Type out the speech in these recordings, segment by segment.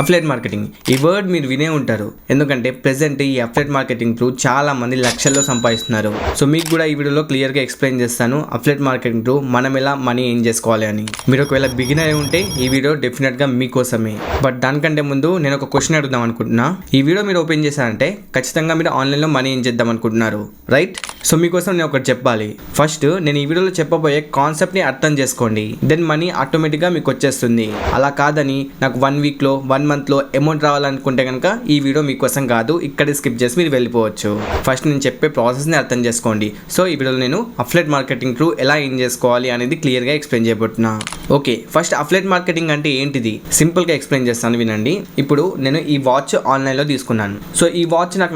Affiliate marketing ఈ word మీరు వినే ఉంటారు, ఎందుకంటే ప్రెసెంట్ ఈ అఫిలియేట్ మార్కెటింగ్ త్రూ చాలా మంది లక్షల్లో సంపాదిస్తున్నారు. సో మీకు కూడా ఈ వీడియోలో క్లియర్గా ఎక్స్ప్లెయిన్ చేస్తాను అఫిలియేట్ మార్కెటింగ్ త్రూ మనం ఎలా మనీ ఏం చేసుకోవాలి అని. మీరు ఒకవేళ బిగినర్ అయి ఉంటే ఈ వీడియో డెఫినెట్గా మీకోసమే. బట్ దానికంటే ముందు నేను ఒక క్వశ్చన్ అడుగుదాం అనుకుంటున్నా. ఈ వీడియో మీరు ఓపెన్ చేశారంటే ఖచ్చితంగా మీరు ఆన్లైన్లో మనీ ఏం చేద్దాం అనుకుంటున్నారు, రైట్? సో మీకోసం నేను ఒకటి చెప్పాలి. ఫస్ట్ నేను ఈ వీడియోలో చెప్పబోయే కాన్సెప్ట్ని అర్థం చేసుకోండి, దెన్ మనీ ఆటోమేటిక్గా మీకు వచ్చేస్తుంది. అలా కాదని నాకు 1 వీక్లో 1 మంత్లో అమౌంట్ రావాలనుకుంటే కనుక ఈ వీడియో మీకోసం కాదు, ఇక్కడ స్కిప్ చేసి మీరు వెళ్ళిపోవచ్చు. ఫస్ట్ నేను చెప్పే ప్రాసెస్ని అర్థం చేసుకోండి. సో ఈ వీడియోలో నేను అఫిలియేట్ మార్కెటింగ్ త్రూ ఎలా ఏం చేసుకోవాలి అనేది క్లియర్గా ఎక్స్ప్లెయిన్ చేయబోతున్నా. ఓకే, ఫస్ట్ అఫిలియేట్ మార్కెటింగ్ అంటే ఏంటిది సింపుల్గా ఎక్స్ప్లెయిన్ చేస్తాను, వినండి. ఇప్పుడు నేను ఈ వాచ్ ఆన్లైన్లో తీసుకున్నాను. సో ఈ వాచ్ నాకు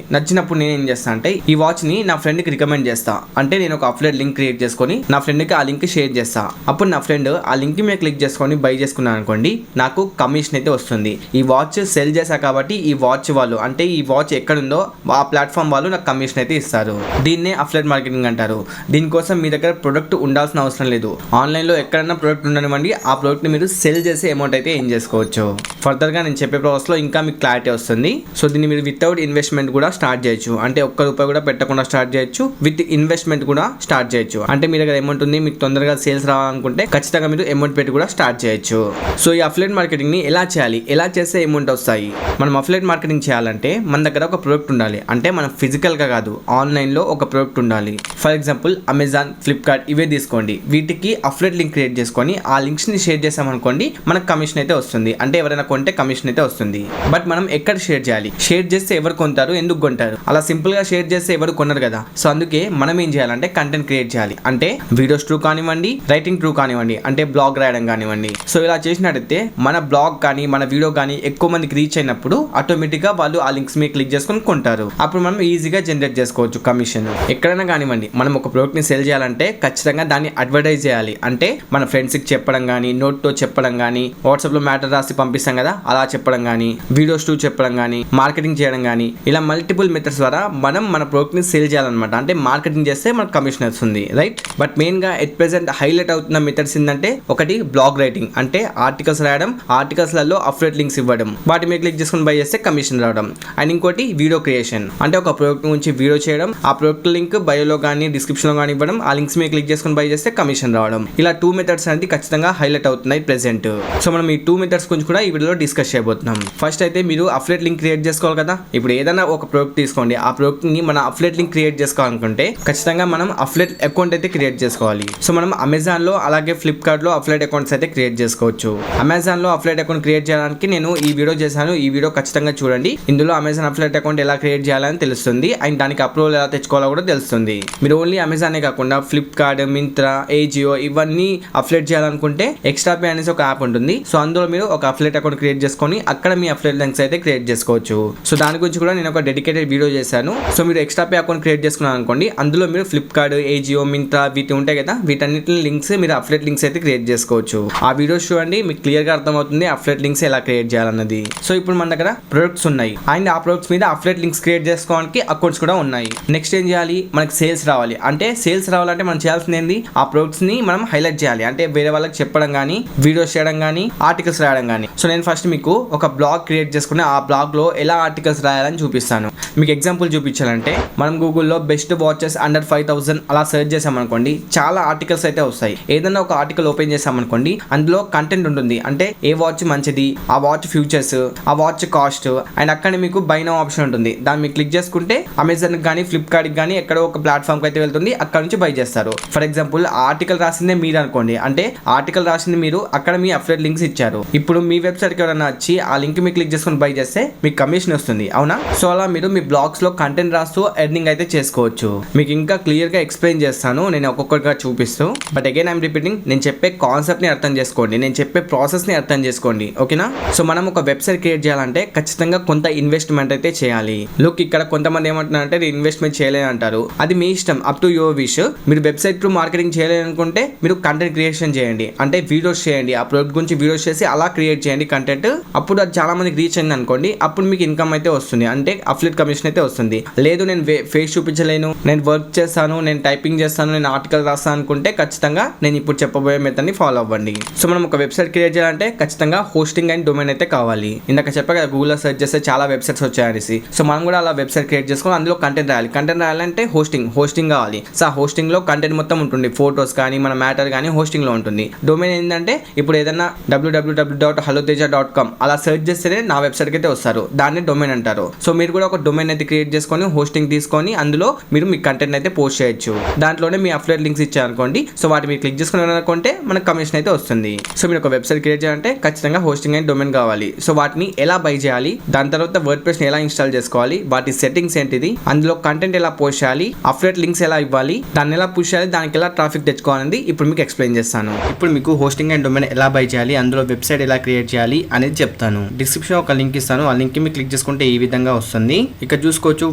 నచ్చినప్పుడు నేను ఏం చేస్తాను అంటే ఈ వాచ్ని నా ఫ్రెండ్కి రికమెండ్ చేస్తా. అంటే నేను ఒక అఫిలియేట్ లింక్ క్రియేట్ చేసుకొని నా ఫ్రెండ్కి ఆ లింక్ షేర్ చేస్తా. అప్పుడు నా ఫ్రెండ్ ఆ లింక్ మీద క్లిక్ చేసుకొని బై చేసుకున్నాను అనుకోండి, నాకు కమిషన్ అయితే వస్తుంది. ఈ వాచ్ సెల్ చేశా కాబట్టి ఈ వాచ్ వాళ్ళు, అంటే ఈ వాచ్ ఎక్కడుందో ఆ ప్లాట్ఫామ్ వాళ్ళు నాకు కమిషన్ అయితే ఇస్తారు. దీన్నే అఫిలియేట్ మార్కెటింగ్ అంటారు. దీనికోసం మీ దగ్గర ప్రొడక్ట్ ఉండాల్సిన అవసరం లేదు. ఆన్లైన్లో ఎక్కడైనా ప్రొడక్ట్ ఉండనివ్వండి, ఆ ప్రొడక్ట్ని మీరు సెల్ చేసే అమౌంట్ అయితే ఏం చేసుకోవచ్చు. ఫర్దర్గా నేను చెప్పే ప్రాసెస్లో ఇంకా మీకు క్లారిటీ వస్తుంది. సో దీన్ని మీరు వితౌట్ ఇన్వెస్ట్మెంట్ కూడా స్టార్ట్ చేయొచ్చు. అంటే ₹1 కూడా పెట్టకుండా స్టార్ట్ చేయొచ్చు, విత్ ఇన్వెస్ట్మెంట్ కూడా స్టార్ట్ చేయొచ్చు. అంటే మీ దగ్గర అమౌంట్ ఉంది, మీకు తొందరగా సేల్స్ రావాలనుకుంటే ఖచ్చితంగా మీరు అమౌంట్ పెట్టి కూడా స్టార్ట్ చేయొచ్చు. సో ఈ అఫిలియేట్ మార్కెటింగ్ ని ఎలా చేయాలి, ఎలా చేస్తే అమౌంట్ వస్తాయి? మనం అఫిలియేట్ మార్కెటింగ్ చేయాలంటే మన దగ్గర ఒక ప్రొడక్ట్ ఉండాలి. అంటే మనం ఫిజికల్ గా కాదు, ఆన్లైన్ లో ఒక ప్రొడక్ట్ ఉండాలి. ఫర్ ఎగ్జాంపుల్ అమెజాన్, ఫ్లిప్కార్ట్ ఇవే తీసుకోండి. వీటికి అఫిలియేట్ లింక్ క్రియేట్ చేసుకొని ఆ లింక్స్ ని షేర్ చేసామనుకోండి, మనకు కమిషన్ అయితే వస్తుంది. అంటే ఎవరైనా కొంటే కమిషన్ అయితే వస్తుంది. బట్ మనం ఎక్కడ షేర్ చేయాలి? షేర్ చేస్తే ఎవరు కొంటారు, ఎందుకు కొంటారు? అలా సింపుల్ గా షేర్ చేస్తే ఎవరు కొనరు కదా. సో అందుకే మనం ఏం చేయాలంటే కంటెంట్ క్రియేట్ చేయాలి. అంటే వీడియోస్ త్రూ కానివ్వండి, రైటింగ్ త్రూ కానివ్వండి, అంటే బ్లాగ్ రాయడం కానివ్వండి. సో ఇలా చేసినట్టయితే మన బ్లాగ్ కానీ మన వీడియో కానీ ఎక్కువ మందికి రీచ్ అయినప్పుడు ఆటోమేటిక్గా వాళ్ళు ఆ లింక్స్ మీద క్లిక్ చేసుకొని కొంటారు. అప్పుడు మనం ఈజీగా జనరేట్ చేసుకోవచ్చు కమిషన్. ఎక్కడైనా కానివ్వండి, మనం ఒక ప్రోడక్ట్ ని సేల్ చేయాలంటే ఖచ్చితంగా దాన్ని అడ్వర్టైజ్ చేయాలి. అంటే మన ఫ్రెండ్స్ కి చెప్పడం కానీ, నోట్తో చెప్పడం కానీ, వాట్సాప్ లో మ్యాటర్ రాసి పంపిస్తాం కదా, అలా చెప్పడం కానీ, వీడియోస్ త్రూ చెప్పడం కానీ, మార్కెటింగ్ చేయడం కానీ, ఇలా మల్టిపుల్ మెథడ్స్ ద్వారా మనం మన ప్రోడక్ట్ ని సేల్ చేయాలన్నమాట. అంటే మార్కెటింగ్ చేస్తే మనకు కమిషన్ వస్తుంది, రైట్? బట్ మెయిన్ గా ఎట్ ప్రెసెంట్ హైలైట్ అవుతున్న మెథడ్స్ ఏంటంటే, ఒకటి బ్లాగ్ రైటింగ్, అంటే ఆర్టికల్స్ రాయడం, ఆర్టికల్స్లలో అఫిలియేట్ లింక్స్ ఇవ్వడం, వాటి మీద క్లిక్ చేసుకుని బై చేస్తే కమిషన్ రావడం. అండ్ ఇంకోటి వీడియో క్రియేషన్, అంటే ఒక ప్రోడక్ట్ గురించి వీడియో చేయడం, ఆ ప్రోడక్ట్ లింక్ బయోలో కానీ డిస్క్రిప్షన్ లో కానీ ఇవ్వడం, ఆ లింక్స్ మీద క్లిక్ చేసుకుని బై చేస్తే కమిషన్ రావడం. ఇలా 2 మెథడ్స్ అనేది ఖచ్చితంగా హైలైట్ అవుతున్నాయి ప్రెసెంట్. సో మనం ఈ 2 మెథడ్స్ గురించి కూడా ఈ వీడియోలో డిస్కస్ చేయబోతున్నాం. ఫస్ట్ అయితే మీరు అఫిలియేట్ లింక్ క్రియేట్ చేసుకోవాలి కదా. ఇప్పుడు ఏదైనా ఒక ప్రోడక్ట్ తీసుకోండి, ఆ ప్రోడక్ట్ ని మన అఫిలియేట్ లింక్ క్రియేట్ చేసుకోవాలనుకుంటే ఖచ్చితంగా మనం అఫిలియేట్ అకౌంట్ అయితే క్రియేట్ చేసుకోవాలి. సో మనం అమెజాన్ లో అలాగే ఫ్లిప్కార్ట్ లో అఫిలియేట్ అకౌంట్స్ అయితే క్రియేట్ చేసుకోవచ్చు. అమెజాన్ లో అఫిలియేట్ అకౌంట్ క్రియేట్ చేయడానికి నేను ఈ వీడియో చేశాను, ఈ వీడియో ఖచ్చితంగా చూడండి. ఇందులో అమెజాన్ అఫిలియేట్ అకౌంట్ ఎలా క్రియేట్ చేయాలని తెలుస్తుంది, అండ్ దానికి అప్రూవల్ ఎలా తెచ్చుకోవాలో కూడా తెలుస్తుంది. మీరు ఓన్లీ అమెజానే కాకుండా ఫ్లిప్కార్ట్, మింత్రా, ఏజియో ఇవన్నీ అఫిలియేట్ చేయాలనుకుంటే ఎక్స్ట్రా పే అనేసి ఒక యాప్ ఉంటుంది. సో అందులో మీరు ఒక అఫిలియేట్ అకౌంట్ క్రియేట్ చేసుకొని అక్కడ మీ అఫిలియేట్ లింక్స్ అయితే క్రియేట్ చేసుకోవచ్చు. సో దాని గురించి కూడా నేను ఒక డెడికేటెడ్ వీడియో చేశాను. సో మీరు ఎక్స్ట్రా పే అకౌంట్ క్రియేట్ చేసుకున్నారు అనుకోండి, అందులో మీరు ఫ్లిప్కార్ట్, ఏజియో, మింత్రా వీటి ఉంటాయి కదా, వీటన్నిటి లింక్స్ మీరు అఫిలియేట్ లింక్స్ అయితే క్రియేట్ చేసుకోవచ్చు. ఆ వీడియోస్ చూడండి, మీకు క్లియర్ గా అర్థమవుతుంది అఫిలియేట్ లింక్స్ ఎలా క్రియేట్ చేయాలన్నది. సో ఇప్పుడు మన దగ్గర ప్రొడక్ట్స్ ఉన్నాయి, అండ్ ఆ ప్రొడక్ట్స్ మీద అఫిలియేట్ లింక్స్ క్రియేట్ చేసుకోవడానికి అకౌంట్స్ కూడా ఉన్నాయి. నెక్స్ట్ ఏం చేయాలి? మనకి సేల్స్ రావాలి. అంటే సేల్స్ రావాలంటే మనం చేయాల్సింది ఏంది? ఆ ప్రొడక్ట్స్ ని మనం హైలైట్ చేయాలి. అంటే వేరే వాళ్ళకి చెప్పడం కానీ, వీడియోస్ చేయడం కానీ, ఆర్టికల్స్ రాయడం కానీ. సో నేను ఫస్ట్ మీకు ఒక బ్లాగ్ క్రియేట్ చేసుకుని ఆ బ్లాగ్ లో ఎలా ఆర్టికల్స్ రాయాలని చూపిస్తాను. మీకు ఎగ్జాంపుల్ చూపించాలంటే, మనం గూగుల్లో బెస్ట్ వాచెస్ అండర్ 5000 అలా సెర్చ్ చేసామనుకోండి, చాలా ఆర్టికల్స్ అయితే వస్తాయి. ఏదైనా ఒక ఆర్టికల్ ఓపెన్ చేసామనుకోండి, అందులో కంటెంట్ ఉంటుంది. అంటే ఏ వాచ్ మంచిది, ఆ వాచ్ ఫ్యూచర్స్, ఆ వాచ్ కాస్ట్, అండ్ అక్కడ మీకు బై నౌ ఆప్షన్ ఉంటుంది. దాన్ని మీరు క్లిక్ చేసుకుంటే అమెజాన్ కానీ ఫ్లిప్కార్ట్ కానీ ఎక్కడో ఒక ప్లాట్ఫామ్ కి అయితే వెళ్తుంది, అక్కడ నుంచి బై చేస్తారు. ఫర్ ఎగ్జాంపుల్ ఆర్టికల్ రాసిందే మీరు అనుకోండి, అంటే ఆర్టికల్ రాసింది మీరు, అక్కడ మీ అఫిలియేట్ లింక్స్ ఇచ్చారు. ఇప్పుడు మీ వెబ్సైట్ కి ఎవరైనా వచ్చి ఆ లింక్ మీ క్లిక్ చేసుకుని బై చేస్తే మీకు కమిషన్ వస్తుంది, అవునా? సో అలా మీరు మీ బ్లాగ్స్ లో కంటెంట్ రాస్తూ ఎర్నింగ్ అయితే చేసుకోవచ్చు. మీకు ఇంకా క్లియర్ గా ఎక్స్ప్లెయిన్ చేస్తాను నేను ఒక్కొక్కటిగా చూపిస్తూ. బట్ అగైన్ ఐఎమ్ రిపీటింగ్, నేను చెప్పే కాన్సెప్ట్ ని అర్థం చేసుకోండి, నేను చెప్పే ప్రాసెస్ ని అర్థం చేసుకోండి, ఓకేనా? సో మనం ఒక వెబ్సైట్ క్రియేట్ చేయాలంటే ఖచ్చితంగా కొంత ఇన్వెస్ట్మెంట్ అయితే చేయాలి. లుక్, ఇక్కడ కొంతమంది ఏమంటున్నారంటే ఇన్వెస్ట్మెంట్ చేయలేని అంటారు. అది మీ ఇష్టం, అప్ టు యువర్ విష్. మీరు వెబ్సైట్ త్రూ మార్కెటింగ్ చేయాలనుకుంటే మీరు కంటెంట్ క్రియేషన్ చేయండి, అంటే వీడియోస్ చేయండి, ఆ ప్రొడక్ట్ గురించి వీడియోస్ చేసి అలా క్రియేట్ చేయండి కంటెంట్. అప్పుడు అది చాలా మందికి రీచ్ అయింది అనుకోండి, అప్పుడు మీకు ఇన్కమ్ అయితే వస్తుంది, అంటే అఫిలియేట్ కమిషన్ అయితే వస్తుంది. లేదు నేను ఫేస్ చూపించలేను, నేను వర్క్ చేస్తాను, నేను టైపింగ్ చేస్తాను, నేను ఆర్టికల్ రాస్తాను అనుకుంటే ఖచ్చితంగా నేను ఇప్పుడు చెప్పబోయే మెథడ్ ని ఫాలో అవ్వండి. సో మనం ఒక వెబ్సైట్ క్రియేట్ చేయాలంటే ఖచ్చితంగా హోస్టింగ్ అండ్ డొమైన్ అయితే కావాలి. ఇందాక చెప్పా కదా గూగుల్లో సెర్చ్ చేస్తే చాలా వెబ్సైట్స్ వచ్చాయనేసి. సో మనం కూడా అలా వెబ్సైట్ క్రియేట్ చేసుకొని అందులో కంటెంట్ రాయాలి. కంటెంట్ రాయాలంటే హోస్టింగ్ కావాలి. సో ఆ హోస్టింగ్ లో కంటెంట్ మొత్తం ఉంటుంది. ఫోటోస్ కానీ మన మ్యాటర్ కానీ హోస్టింగ్ లో ఉంటుంది. డొమైన్ ఏంటంటే ఇప్పుడు ఏదైనా www.haloteja.com అలా సెర్చ్ చేస్తేనే నా వెబ్సైట్ కి అయితే వస్తారు. దాన్ని డొమైన్ అంటారు. సో మీరు కూడా ఒక డొమైన్ అయితే క్రియేట్ చేసుకొని హోస్టింగ్ తీసుకొని అందులో మీరు మీ కంటెంట్ అయితే పోస్ట్ చేయొచ్చు. దాంట్లోనే మీ అఫిలియేట్ లింక్స్ ఇచ్చారనుకోండి. సో వాటి మీరు క్లిక్ చేసుకుని అనుకుంటే మనకు కమిషన్ అయితే వస్తుంది. సో మీరు ఒక వెబ్సైట్ క్రియేట్ చేయాలంటే ఖచ్చితంగా హోస్టింగ్ అండ్ డొమైన్ కావాలి. సో వాటిని ఎలా బై చేయాలి, దాని తర్వాత వర్డ్ ప్రెస్ ని ఎలా ఇన్స్టాల్ చేసుకోవాలి, వాటి సెట్టింగ్స్ ఏంటిది, అందులో కంటెంట్ ఎలా పోస్ట్ చేయాలి, అఫిలియేట్ లింక్స్ ఎలా ఇవ్వాలి, దాన్ని ఎలా పుష్ చేయాలి, దానికి ఎలా ట్రాఫిక్ తెచ్చుకోవాలని ఇప్పుడు మీకు ఎక్స్ప్లెయిన్ చేస్తాను. ఇప్పుడు మీకు హోస్టింగ్ అండ్ డొమైన్ ఎలా బై చేయాలి, అందులో వెబ్సైట్ ఎలా క్రియేట్ చేయాలి అనేది చెప్తాను. డిస్క్రిప్షన్ ఒక లింక్ ఇస్తాను. ఆ లింక్ మీరు క్లిక్ చేసుకుంటే ఈ విధంగా వస్తుంది. ఇక్కడ చూసుకోవచ్చు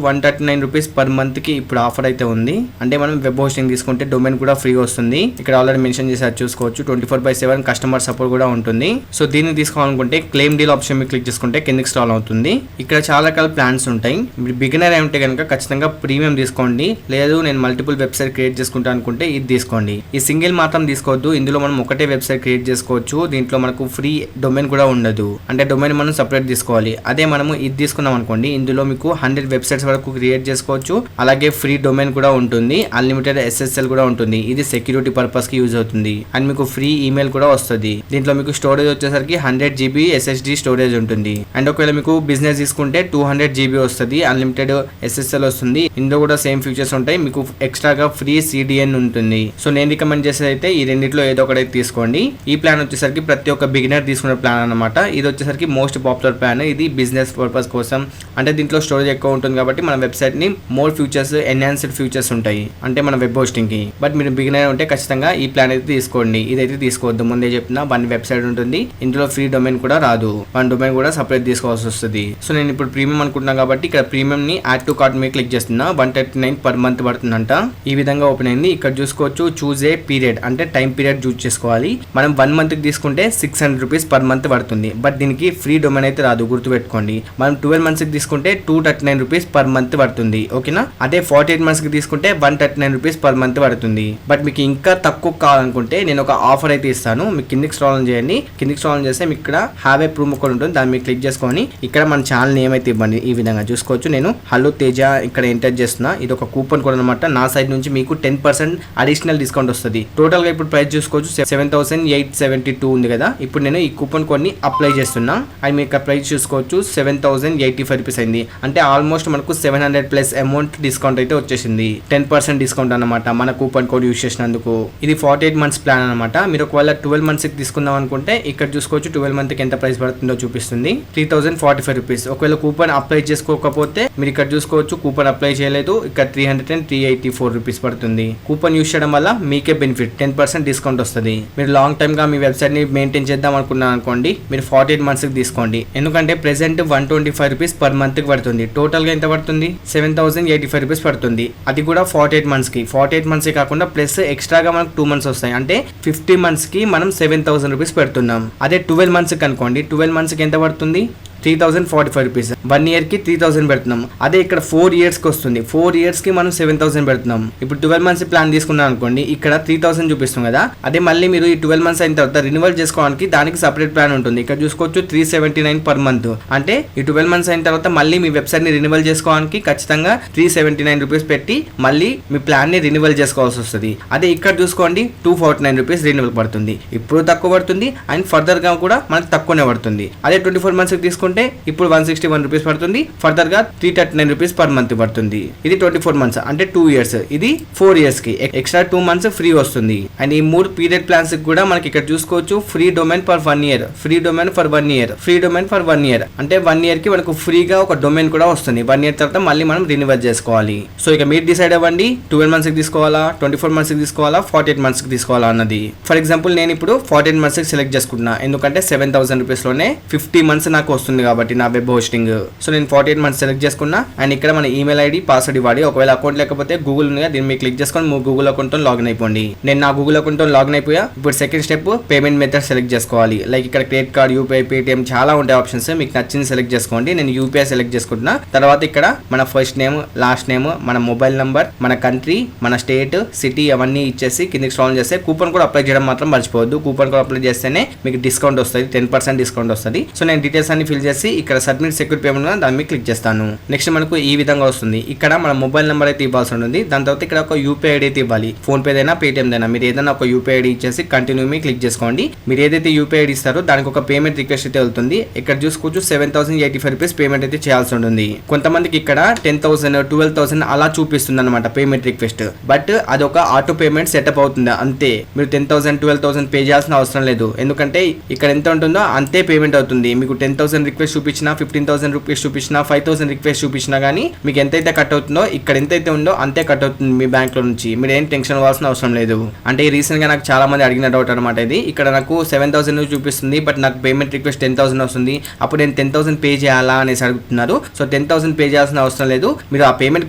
139 రూపీస్ పర్ మంత్ కి ఇప్పుడు ఆఫర్ అయితే ఉంది. అంటే మనం వెబ్ హోస్టింగ్ తీసుకుంటే డొమైన్ కూడా ఫ్రీ వస్తుంది. ఇక్కడ ఆల్రెడీ మెన్షన్ చేశారు చూసుకోవచ్చు. 24/7 కస్టమర్ సపోర్ట్ కూడా ఉంటుంది. సో దీన్ని తీసుకోవాలనుకుంటే క్లెయిమ్ డీల్ ఆప్షన్ మీరు క్లిక్ చేసుకుంటే కిందకి స్క్రాల్ అవుతుంది. ఇక్కడ చాలా రకాల ప్లాన్స్ ఉంటాయి. మీరు బిగినర్ అయి ఉంటే కనుక ఖచ్చితంగా ప్రీమియం తీసుకోండి. లేదు నేను మల్టిపుల్ వెబ్సైట్ క్రియేట్ చేసుకుంటా అనుకుంటే ఇది తీసుకోండి. ఈ సింగిల్ మాత్రం తీసుకోవద్దు. ఇందులో మనం ఒకటే వెబ్సైట్ క్రియేట్ చేసుకోవచ్చు. దీంట్లో మనకు ఫ్రీ డొమైన్ కూడా ఉండదు. అంటే డొమైన్ మనం సపరేట్ తీసుకోవాలి. అదే మనము ఇది తీసుకున్నాం అనుకోండి, ఇందులో మీకు 100 వెబ్సైట్స్ వరకు క్రియేట్ చేసుకోవచ్చు. అలాగే ఫ్రీ డొమైన్ కూడా ఉంటుంది. అన్లిమిటెడ్ SSL కూడా ఉంటుంది. ఇది సెక్యూరిటీ పర్పస్ కి యూజ్ అవుతుంది. అండ్ మీకు ఫ్రీ ఈమెయిల్ కూడా వస్తుంది. దీంట్లో మీకు స్టోరేజ్ వచ్చేసరికి 100 GB SSD స్టోరేజ్ ఉంటుంది. అండ్ ఒకవేళ మీకు బిజినెస్ తీసుకుంటే 200 GB వస్తుంది. అన్లిమిటెడ్ SSL వస్తుంది. ఇందులో కూడా సేమ్ ఫీచర్స్ ఉంటాయి. మీకు ఎక్స్ట్రాగా ఫ్రీ CDN ఉంటుంది. సో నేను రికమెండ్ చేసేది అయితే ఈ రెండిట్లో ఏదో ఒకటి తీసుకోండి. ఈ ప్లాన్ వచ్చేసరికి ప్రతి ఒక్క బిగినర్ తీసుకునే ప్లాన్ అనమాట. ఇది వచ్చేసరికి మోస్ట్ పాపులర్ ప్లాన్. ఇది బిజినెస్ పర్పస్ కోసం. అంటే దీంట్లో స్టోరేజ్ ఎక్కువ ఉంటుంది కాబట్టి మన వెబ్సైట్ ని మోర్ ఫ్యూచర్స్, ఎన్హాన్స్డ్ ఫ్యూచర్స్ ఉంటాయి. అంటే మన వెబ్ హోస్టింగ్ కి. బట్ మీరు బిగినర్ ఉంటే ఖచ్చితంగా ఈ ప్లాన్ అయితే తీసుకోండి. ఇదైతే తీసుకోవద్దు. ముందే చెప్తున్నా, వన్ వెబ్సైట్ ఉంటుంది. ఇందులో ఫ్రీ డొమైన్ కూడా రాదు. వన్ డొమైన్ కూడా సపరేట్ తీసుకోవాల్సి వస్తుంది. సో నేను ఇప్పుడు ప్రీమియం అనుకుంటున్నాను కాబట్టి ఇక్కడ ప్రీమియం ని యాడ్ టు కార్ట్ మీద క్లిక్ చేస్తున్నా. 139 పర్ మంత్ పడుతుందంట. ఈ విధంగా ఓపెన్ అయింది. ఇక్కడ చూసుకోవచ్చు చూజ్ ఏ పీరియడ్, అంటే టైం పీరియడ్ చూస్ చేసుకోవాలి. మనం 1 మంత్ కి తీసుకుంటే 600 రూపీస్ పర్ మంత్ పడుతుంది. బట్ దీనికి ఫ్రీ డొమైన్ అయితే రాదు, గుర్తుపెట్టుకోండి. మనం 12 మంత్స్ కి తీసుకుంటే 239 రూపీస్ పర్ మంత్ పడుతుంది. ఓకేనా? అదే 48 మంత్స్ కి తీసుకుంటే 139 రూపీస్ పర్ మంత్ పడుతుంది. బట్ మీకు ఇంకా తక్కువ కావాలనుకుంటే నేను ఒక ఆఫర్ అయితే ఇస్తాను. మీకు కిందికి స్క్రాల్ చేయండి. కిందికి స్క్రాల్ చేస్తే మీకు ఇక్కడ హ్యావ్ ఏ ప్రూమో కోడ్ ఉంటుంది. దాన్ని మీరు క్లిక్ చేసుకొని ఇక్కడ మన ఛానల్ నేమ్ అయితే ఇవ్వండి. ఈ విధంగా చూసుకోవచ్చు. నేను హలో తేజ ఇక్కడ ఎంటర్ చేస్తున్నా. ఇది ఒక కూపన్ కోడ్ అనమాట. నా సైడ్ నుంచి మీకు 10% అడిషనల్ డిస్కౌంట్ వస్తుంది. టోటల్ గా ఇప్పుడు ప్రైస్ చూసుకోవచ్చు 7,872 ఉంది కదా. ఇప్పుడు నేను ఈ కూపన్ కోడ్ ని అప్లై చేస్తున్నా. అండ్ మీకు ప్రైస్ చూసుకోవచ్చు 7,085 రూపీస్ అయింది. అంటే ఆల్మోస్ట్ మనకు 700+ అమౌంట్ డిస్కౌంట్ అయితే వచ్చేసింది. 10% డిస్కౌంట్ అనమాట మన కూపన్ కోడ్ యూస్ చేసినందుకు. ఇది 48 మంత్స్ ప్లాన్ అనమాట. మీరు ఒకవేళ 12 మంత్స్ కి తీసుకుందాం అనుకుంటే ఇక్కడ చూసుకోవచ్చు 12 మంత్ కి ఎంత ప్రైస్ పడుతుందో చూపిస్తుంది. 3,045 రూపీస్. ఒకవేళ కూపన్ అప్లై చేసుకోకపోతే మీరు ఇక్కడ చూసుకోవచ్చు కూపన్ అప్లై చేయలేదు. ఇక్కడ 384 రూపీస్ పడుతుంది. కూపన్ యూస్ చేయడం వల్ల మీకే బెనిఫిట్ 10% డిస్కౌంట్ వస్తుంది. మీరు లాంగ్ టైమ్ గా మీ వెబ్సైట్ ని మెయింటైన్ చేద్దాం అనుకున్నాను అనుకోండి, మీరు 48 మంత్స్ కి తీసుకోండి. ఎందుకంటే ప్రెసెంట్ 125 రూపీస్ పర్ మంత్ కి పడుతుంది. టోటల్ గా ఎంత పడుతుంది? 7,085 రూపీస్ పడుతుంది. అది కూడా 48 మంత్స్ కి. 48 మంత్స్ కాకుండా ప్లస్ ఎక్స్ట్రాగా మనకు 2 మంత్స్ వస్తాయి. అంటే 50 మంత్స్ కి మనం 7,000 రూపీస్ పెడుతున్నాం. అదే 12 మంత్స్ కి అనుకోండి, 12 మంత్స్ కి ఎంత పడుతుంది? 3,045 రూపీస్. 1 ఇయర్ కి 3,000 పెడుతున్నాం. అదే ఇక్కడ 4 ఇయర్స్ కి వస్తుంది. 4 ఇయర్స్ కి మనం 7,000 పెడుతున్నాం. ఇప్పుడు 12 మంత్స్ ప్లాన్ తీసుకున్నాం అనుకోండి, ఇక్కడ 3,000 చూపిస్తుంది కదా. అదే మళ్ళీ మీరు ఈ 12 మంత్స్ అయిన తర్వాత రినివల్ చేసుకోవడానికి దానికి సపరేట్ ప్లాన్ ఉంటుంది. ఇక్కడ చూసుకోవచ్చు 379 పర్ మంత్. అంటే ఈ 12 మంత్స్ అయిన తర్వాత మళ్ళీ మీ వెబ్సైట్ ని రినివల్ చేసుకోవడానికి ఖచ్చితంగా 379 రూపీస్ పెట్టి మళ్ళీ మీ ప్లాన్ ని రినివల్ చేసుకోవాల్సి వస్తుంది. అదే ఇక్కడ చూసుకోండి 249 రూపీస్ రినివల్ పడుతుంది. ఇప్పుడు తక్కువ పడుతుంది అండ్ ఫర్దర్ గా కూడా మనకు తక్కువనే పడుతుంది. అదే 24 మంత్స్ తీసుకుంటే ఇప్పుడు 161 రూపీస్ పడుతుంది. ఫర్దర్ గా 339 రూపీస్ పర్ మంత్ పడుతుంది. ఇది 24 మంత్స్ అంటే 2 ఇయర్స్. ఇది 4 ఇయర్స్ కి ఎక్స్ట్రా 2 మంత్స్ ఫ్రీ వస్తుంది. అండ్ ఈ 3 పీరియడ్ ప్లాన్స్ కూడా మనకి ఇక్కడ చూసుకోవచ్చు free domain for 1 year, free domain for 1 year, free domain for 1 year. అంటే 1 ఇయర్ కి మనకు ఫ్రీగా ఒక డొమైన్ కూడా వస్తుంది. 1 ఇయర్ తర్వాత మళ్ళీ మనం రినివల్ చేసుకోవాలి. సో ఇక మీరు డిసైడ్ అవ్వండి 12 మంత్స్ కి తీసుకోవాలా, 24 మంత్స్ కి తీసుకోవాలా, 48 మంత్స్ కి తీసుకోవాలా అన్నది. ఫర్ ఎగ్జాంపుల్ నేను ఇప్పుడు 48 మంత్స్ కి సెలెక్ట్ చేసుకుంటున్నా. ఎందుకంటే 7,000 రూపీస్ లోనే 50 మంత్స్ నాకు వస్తుంది కాబట్టి నా వెబ్ హోస్టింగ్. సో నేను 48 మంత్స్ సెలెక్ట్ చేసుకున్నా అండ్ ఇక్కడ మన ఈమెయిల్ ఐడి పాస్వర్డ్ ఇవ్వాలి. ఒకవేళ అకౌంట్ లేకపోతే గూగుల్ ఉంది, దీన్ని మీరు క్లిక్ చేసుకొని మీ గూగుల్ అకౌంట్ లాగిన్ అయిపోండి. నేను నా గూగుల్ అకౌంట్ లాగిన్ అయిపోయా. ఇప్పుడు second step payment method select చేసుకోవాలి. లైక్ ఇక్కడ క్రెడిట్ కార్డ్, యూపీఐ, పేటిఎం చాలా ఉంటాయి ఆప్షన్స్. మీకు నచ్చింది సెలెక్ట్ చేసుకోండి. నేను యూపీఐ సెలెక్ట్ చేసుకుంటున్నా. తర్వాత ఇక్కడ మన ఫస్ట్ నేమ్, లాస్ట్ నేమ్, మన మొబైల్ నంబర్, మన కంట్రీ, మన స్టేట్, సిటీ అవన్నీ ఇచ్చేసి కిందకి స్క్రాల్ చేస్తే కూపన్ కోడ్ అప్లై చేయడం మాత్రం మర్చిపోవద్దు. కూపన్ కోడ్ అప్లై చేస్తేనే మీకు డిస్కౌంట్ వస్తుంది, 10% డిస్కౌంట్ వస్తుంది. సో నేను డీటెయిల్స్ అన్ని ఫిల్ చేసి ఇక్కడ సబ్మిట్ సెక్యూర్ పేమెంట్ దాని మీద క్లిక్ చేస్తాను. నెక్స్ట్ మనకు ఈ విధంగా వస్తుంది. ఇక్కడ మన మొబైల్ నెంబర్ అయితే ఇవ్వాల్సి ఉంటుంది. దాని తర్వాత ఇక్కడ ఒక యూపీఐ ఐడి అయితే ఇవ్వాలి. ఫోన్ పే దైనా, పేటిఎం దైనా మీరు ఏదైనా ఒక యూపీఐ ఐడి ఇచ్చేసి కంటిన్యూ మీ క్లిక్ చేసుకోండి. మీరు ఏదైతే యూపీఐ ఐడి ఇస్తారో దానికి ఒక పేమెంట్ రిక్వెస్ట్ అయితే వెళ్తుంది. ఇక్కడ చూసుకోవచ్చు 7,085 రూపీస్ పేమెంట్ అయితే చేయాల్సి ఉంటుంది. కొంతమందికి ఇక్కడ 10,000, 12,000 అలా చూపిస్తుంది అనమాట పేమెంట్ రిక్వెస్ట్. బట్ అదొక ఆటో పేమెంట్ సెటప్ అవుతుంది అంతే. మీరు 10,000, 12,000 పే చేయాల్సిన అవసరం లేదు. ఎందుకంటే ఇక్కడ ఎంత ఉంటుందో అంతే పేమెంట్ అవుతుంది. మీకు 10,000 రిక్వెస్ట్ చూపించినా, 15,000 రూపీస్ చూపించినా, 5,000 రిక్వెస్ట్ చూపించినా కానీ మీకు ఎంతైతే కట్ అవుతుందో ఇక్కడ ఎంతైతే ఉందో అంతే కట్ అవుతుంది మీ బ్యాంక్ లో నుంచి. మీరు ఏం టెన్షన్ అవ్వాల్సిన అవసరం లేదు. అంటే రీసెంట్ గా నాకు చాలా మంది అడిగిన డౌట్ అనమాట ఇది. ఇక్కడ నాకు 7,000 చూపిస్తుంది బట్ నాకు పేమెంట్ రిక్వెస్ట్ 10,000 వస్తుంది. అప్పుడు నేను 10,000 పే చేయాలా అనేసి అడుగుతున్నారు. సో 10,000 పే చేయాల్సిన అవసరం లేదు. మీరు ఆ పేమెంట్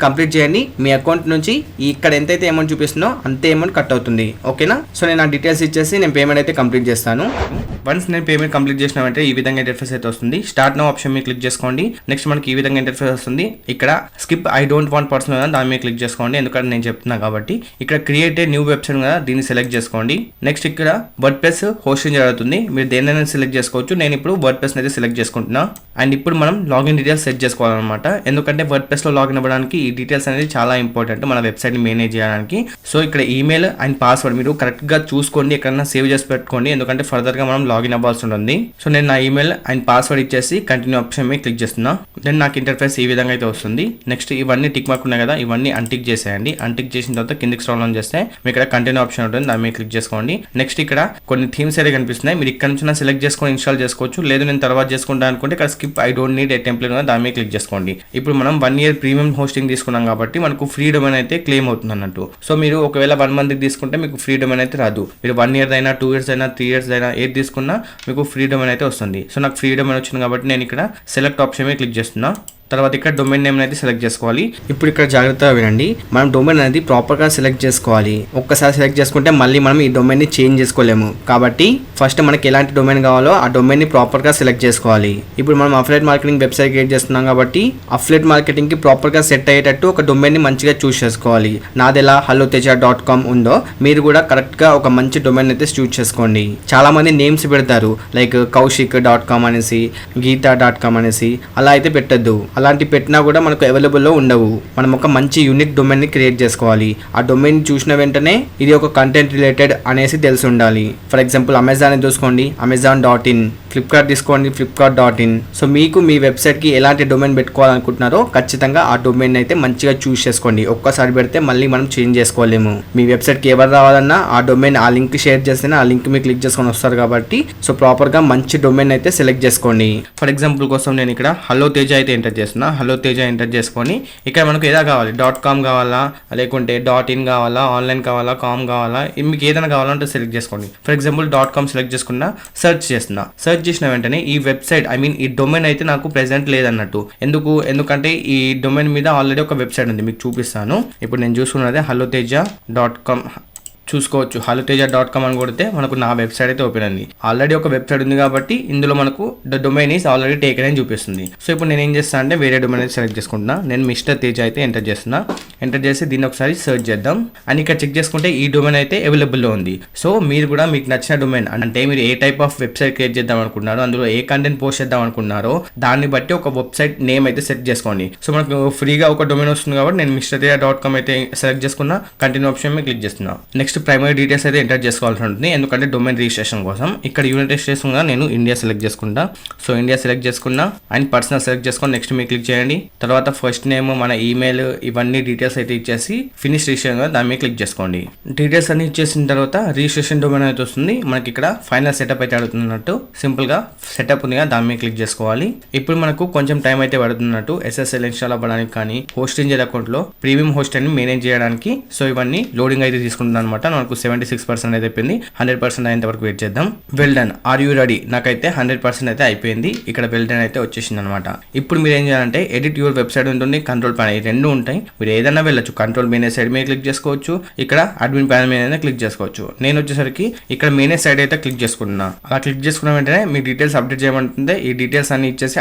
కంప్లీట్ చేయండి. మీ అకౌంట్ నుంచి ఇక్కడ ఎంతైతే అమౌంట్ చూపిస్తుందో అంతే అమౌంట్ కట్ అవుతుంది. ఓకేనా? సో నేను ఆ డీటెయిల్స్ ఇచ్చేసి నేను పేమెంట్ అయితే కంప్లీట్ చేస్తాను. వన్స్ నేను పేమెంట్ కంప్లీట్ చేసినామంటే ఈ విధంగా ఇంటర్ఫేస్ అయితే వస్తుంది. స్టార్ట్ నౌ ఆప్షన్ మీద క్లిక్ చేసుకోండి. నెక్స్ట్ మనకి ఈ విధంగా ఇంటర్ఫేస్ వస్తుంది. ఇక్కడ skip I don't want personal దాని మీద క్లిక్ చేసుకోండి. ఎందుకంటే నేను చెప్తున్నా కాబట్టి. ఇక్కడ క్రియేట్ ఏ న్యూ వెబ్సైట్ కదా, దీన్ని సెలెక్ట్ చేసుకోండి. నెక్స్ట్ ఇక్కడ వర్డ్ ప్రెస్ హోస్టింగ్ జరుగుతుంది. మీరు దేనైనా సెలెక్ట్ చేసుకోవచ్చు. నేను ఇప్పుడు వర్డ్ ప్రెస్ అయితే సెలెక్ట్ చేసుకుంటున్నా. అండ్ ఇప్పుడు మనం లాగిన్ డీటెయిల్స్ సెట్ చేసుకోవాలన్నమాట. ఎందుకంటే వర్డ్ ప్రెస్ లో లాగిన్ అవ్వడానికి ఈ డీటెయిల్స్ అనేది చాలా ఇంపార్టెంట్ మన వెబ్సైట్ ని మేనేజ్ చేయడానికి. సో ఇక్కడ ఈమెయిల్ అండ్ పాస్వర్డ్ మీరు కరెక్ట్ గా చూసుకోండి, ఎక్కడైనా సేవ్ చేసి పెట్టుకోండి. ఎందుకంటే ఫర్దర్ గా మనం లాగిన్ అవ్వాల్సి ఉంటుంది. సో నేను నా ఈమెయిల్ అండ్ పాస్వర్డ్ ఇచ్చేసి కంటిన్యూ ఆప్షన్ మీద క్లిక్ చేస్తున్నా. దెన్ నాకు ఇంటర్ఫేస్ ఈ విధంగా అయితే వస్తుంది. నెక్స్ట్ ఇవన్నీ టిక్ మార్క్ ఉన్నాయి కదా, ఇవన్నీ అన్టిక్ చేసేయండి. అన్టిక్ చేసిన తర్వాత కిందికి స్క్రాల్ ఆన్ చేస్తే మీకు ఇక్కడ కంటిన్యూ ఆప్షన్ ఉంటుంది, దాని మీద క్లిక్ చేసుకోండి. నెక్స్ట్ ఇక్కడ కొన్ని థీమ్స్ అయితే కనిపిస్తున్నాయి. మీరు ఇక్కడ నుంచి సెలెక్ట్ చేసుకొని ఇన్స్టాల్ చేసుకోవచ్చు. లేదు నేను తర్వాత చేసుకుంటా అనుకుంటే ఇక్కడ skip I don't need a template ఉంది, దాని మీద క్లిక్ చేసుకోండి. ఇప్పుడు మనం 1 year ప్రీమియం హోస్టింగ్ తీసుకున్నాం కాబట్టి మనకు ఫ్రీ డొమైన్ అయితే క్లెయిమ్ అవుతుంది అన్నట్టు. సో మీరు ఒకవేళ 1 month తీసుకుంటే మీకు ఫ్రీ డొమైన్ అయితే రాదు. మీరు 1 year అయినా, 2 years అయినా, 3 years అయినా ఏది తీసుకున్నా మీకు ఫ్రీ డొమైన్ అయితే వస్తుంది. సో నాకు ఫ్రీ డొమైన్ వచ్చింది కాబట్టి నేను ఇక్కడ సెలెక్ట్ ఆప్షన్ మీద క్లిక్ చేస్తున్నా. తర్వాత ఇక్కడ డొమైన్ నేమ్ అయితే సెలెక్ట్ చేసుకోవాలి. ఇప్పుడు ఇక్కడ జాగ్రత్తగా వినండి, మనం డొమైన్ అనేది ప్రాపర్ గా సెలెక్ట్ చేసుకోవాలి. ఒక్కసారి సెలెక్ట్ చేసుకుంటే మళ్ళీ మనం ఈ డొమైన్ ని చేంజ్ చేసుకోలేము. కాబట్టి ఫస్ట్ మనకి ఎలాంటి డొమైన్ కావాలో ఆ డొమైన్ ని ప్రాపర్ గా సెలెక్ట్ చేసుకోవాలి. ఇప్పుడు మనం అఫిలియేట్ మార్కెటింగ్ వెబ్సైట్ క్రియేట్ చేస్తున్నాం కాబట్టి అఫిలియేట్ మార్కెటింగ్ కి ప్రాపర్ గా సెట్ అయ్యేటట్టు ఒక డొమైన్ ని మంచిగా చూస్ చేసుకోవాలి. నాది ఎలా helloteja.com ఉందో మీరు కూడా కరెక్ట్ గా ఒక మంచి డొమైన్ అయితే చూస్ చేసుకోండి. చాలా మంది నేమ్స్ పెడతారు, లైక్ kaushik.com అనేసి, geeta.com అనేసి. అలా అయితే పెట్టద్దు. అలాంటి పెట్టినా కూడా మనకు అవైలబుల్లో ఉండవు. మనం ఒక మంచి యూనిక్ డొమైన్ ని క్రియేట్ చేసుకోవాలి. ఆ డొమైన్ చూసిన వెంటనే ఇది ఒక కంటెంట్ రిలేటెడ్ అనేసి తెలిసి ఉండాలి. ఫర్ ఎగ్జాంపుల్ అమెజాన్ చూసుకోండి, amazon.in. ఫ్లిప్కార్ట్ తీసుకోండి, flipkart.in. సో మీకు మీ వెబ్సైట్ కి ఎలాంటి డొమైన్ పెట్టుకోవాలనుకుంటున్నారో ఖచ్చితంగా ఆ డొమైన్ అయితే మంచిగా చూస్ చేసుకోండి. ఒక్కసారి పెడితే మళ్ళీ మనం చేంజ్ చేసుకోలేము. మీ వెబ్సైట్ కి ఎవరు రావాలన్నా ఆ డొమైన్, ఆ లింక్ షేర్ చేస్తేనే ఆ లింక్ మీరు క్లిక్ చేసుకొని వస్తారు కాబట్టి సో ప్రాపర్ గా మంచి డొమైన్ అయితే సెలెక్ట్ చేసుకోండి. ఫర్ ఎగ్జాంపుల్ కోసం నేను ఇక్కడ helloteja అయితే ఎంటర్ చేస్తున్నా. helloteja ఎంటర్ చేసుకొని ఇక్కడ మనకు ఏదా కావాలి, .com కావాలా, లేకుంటే .in కావాలా, ఆన్లైన్ కావాలా, కామ్ కావాలా, మీకు ఏదైనా కావాలంటే సెలెక్ట్ చేసుకోండి. ఫర్ ఎగ్జాంపుల్ .com సెలెక్ట్ చేసుకున్నా, సెర్చ్ చేస్తున్నా. సెర్చ్ చేసిన వెంటనే ఈ వెబ్సైట్ ఈ డొమైన్ అయితే నాకు ప్రెసెంట్ లేదన్నట్టు. ఎందుకంటే ఈ డొమైన్ మీద ఆల్రెడీ ఒక వెబ్సైట్ ఉంది, మీకు చూపిస్తాను. ఇప్పుడు నేను చూసుకున్నదే helloteja.com. చూసుకోవచ్చు. helloteja.com అని కొడితే మనకు నా వెబ్సైట్ అయితే ఓపెన్ అయింది. ఆల్రెడీ ఒక వెబ్సైట్ ఉంది కాబట్టి ఇందులో మనకు the domain is already taken అని చూపిస్తుంది. సో ఇప్పుడు నేను ఏం చేస్తాను అంటే వేరే డొమైన్ అయితే సెలెక్ట్ చేసుకుంటున్నా. నేను మిస్టర్ తేజ అయితే ఎంటర్ చేస్తున్నా. ఎంటర్ చేసి దీన్ని ఒకసారి సెర్చ్ చేద్దాం. అండ్ ఇక్కడ చెక్ చేసుకుంటే ఈ డొమైన్ అయితే అవైలబుల్లో ఉంది. సో మీరు కూడా మీకు నచ్చిన డొమైన్, అంటే మీరు ఏ టైప్ ఆఫ్ వెబ్సైట్ క్రియేట్ చేద్దాం అనుకున్నారో, అందులో ఏ కంటెంట్ పోస్ట్ చేద్దాం అనుకున్నారో దాన్ని బట్టి ఒక వెబ్సైట్ నేమ్ అయితే సెట్ చేసుకోండి. సో మనకు ఫ్రీగా ఒక డొమైన్ వస్తుంది కాబట్టి నేను misterteja.com అయితే సెలెక్ట్ చేసుకున్నా. కంటిన్యూ ఆప్షన్ మీద క్లిక్ చేస్తున్నా. నెక్స్ట్ ప్రైమరీ డీటెయిల్స్ అయితే ఎంటర్ చేసుకోవాల్సి ఉంటుంది, ఎందుకంటే డొమైన్ రిజిస్ట్రేషన్ కోసం. ఇక్కడ యునైటెడ్ స్టేట్స్ గా నేను ఇండియా సెలెక్ట్ చేసుకుంటా. సో ఇండియా సెలెక్ట్ చేసుకున్నా అండ్ పర్సనల్ సెలెక్ట్ చేసుకొని నెక్స్ట్ మీరు క్లిక్ చేయండి. తర్వాత ఫస్ట్ నేమ్, మన ఈమెయిల్, ఇవన్నీ డీటెయిల్స్ అయితే ఇచ్చేసి ఫినిష్ రిజిస్ట్రేషన్ దాని మీద క్లిక్ చేసుకోండి. డీటెయిల్స్ అన్ని ఇచ్చేసిన తర్వాత రిజిస్ట్రేషన్ డొమైన్ అయితే వస్తుంది. మనకి ఇక్కడ ఫైనల్ సెటప్ అయితే అడుగుతున్నట్టు, సింపుల్ గా సెటప్ ఉంది కదా దాని మీద క్లిక్ చేసుకోవాలి. ఇప్పుడు మనకు కొంచెం టైం అయితే పడుతున్నట్టు SSL ఇన్స్టాల్ అవ్వడానికి కానీ, హోస్టింగ్ అకౌంట్ లో ప్రీమియం హోస్ట్ అని మేనేజ్ చేయడానికి. సో ఇవన్నీ లోడింగ్ అయితే తీసుకుంటుంది అనమాట. మనకు 76% అయితే అయిపోయింది. 100% అయ్యేంత వరకు వెయిట్ చేద్దాం. Well done, are you ready? నాకైతే 100% అయితే అయిపోయింది. ఇక్కడ వెల్ డన్ అయితే వచ్చేసింది అనమాట. ఇప్పుడు మీరు ఏం చేయాలంటే ఎడిట్ యువర్ వెబ్సైట్ ఉంటుంది, కంట్రోల్ ప్యానల్, ఈ రెండు ఉంటాయి. మీరు ఏదైనా వెళ్ళొచ్చు. కంట్రోల్ మేనేజ్ సైడ్ మీద క్లిక్ చేసుకోవచ్చు, ఇక్కడ అడ్మిన్ ప్యానల్ మీద క్లిక్ చేసుకోవచ్చు. నేను వచ్చేసరికి ఇక్కడ మేనేజ్ సైడ్ అయితే క్లిక్ చేసుకుంటున్నా. అలా క్లిక్ చేసుకున్న వెంటనే మీ డీటెయిల్స్ అప్డేట్ చేయమంటుంది. ఈ డీటెయిల్స్ అన్ని ఇచ్చేసి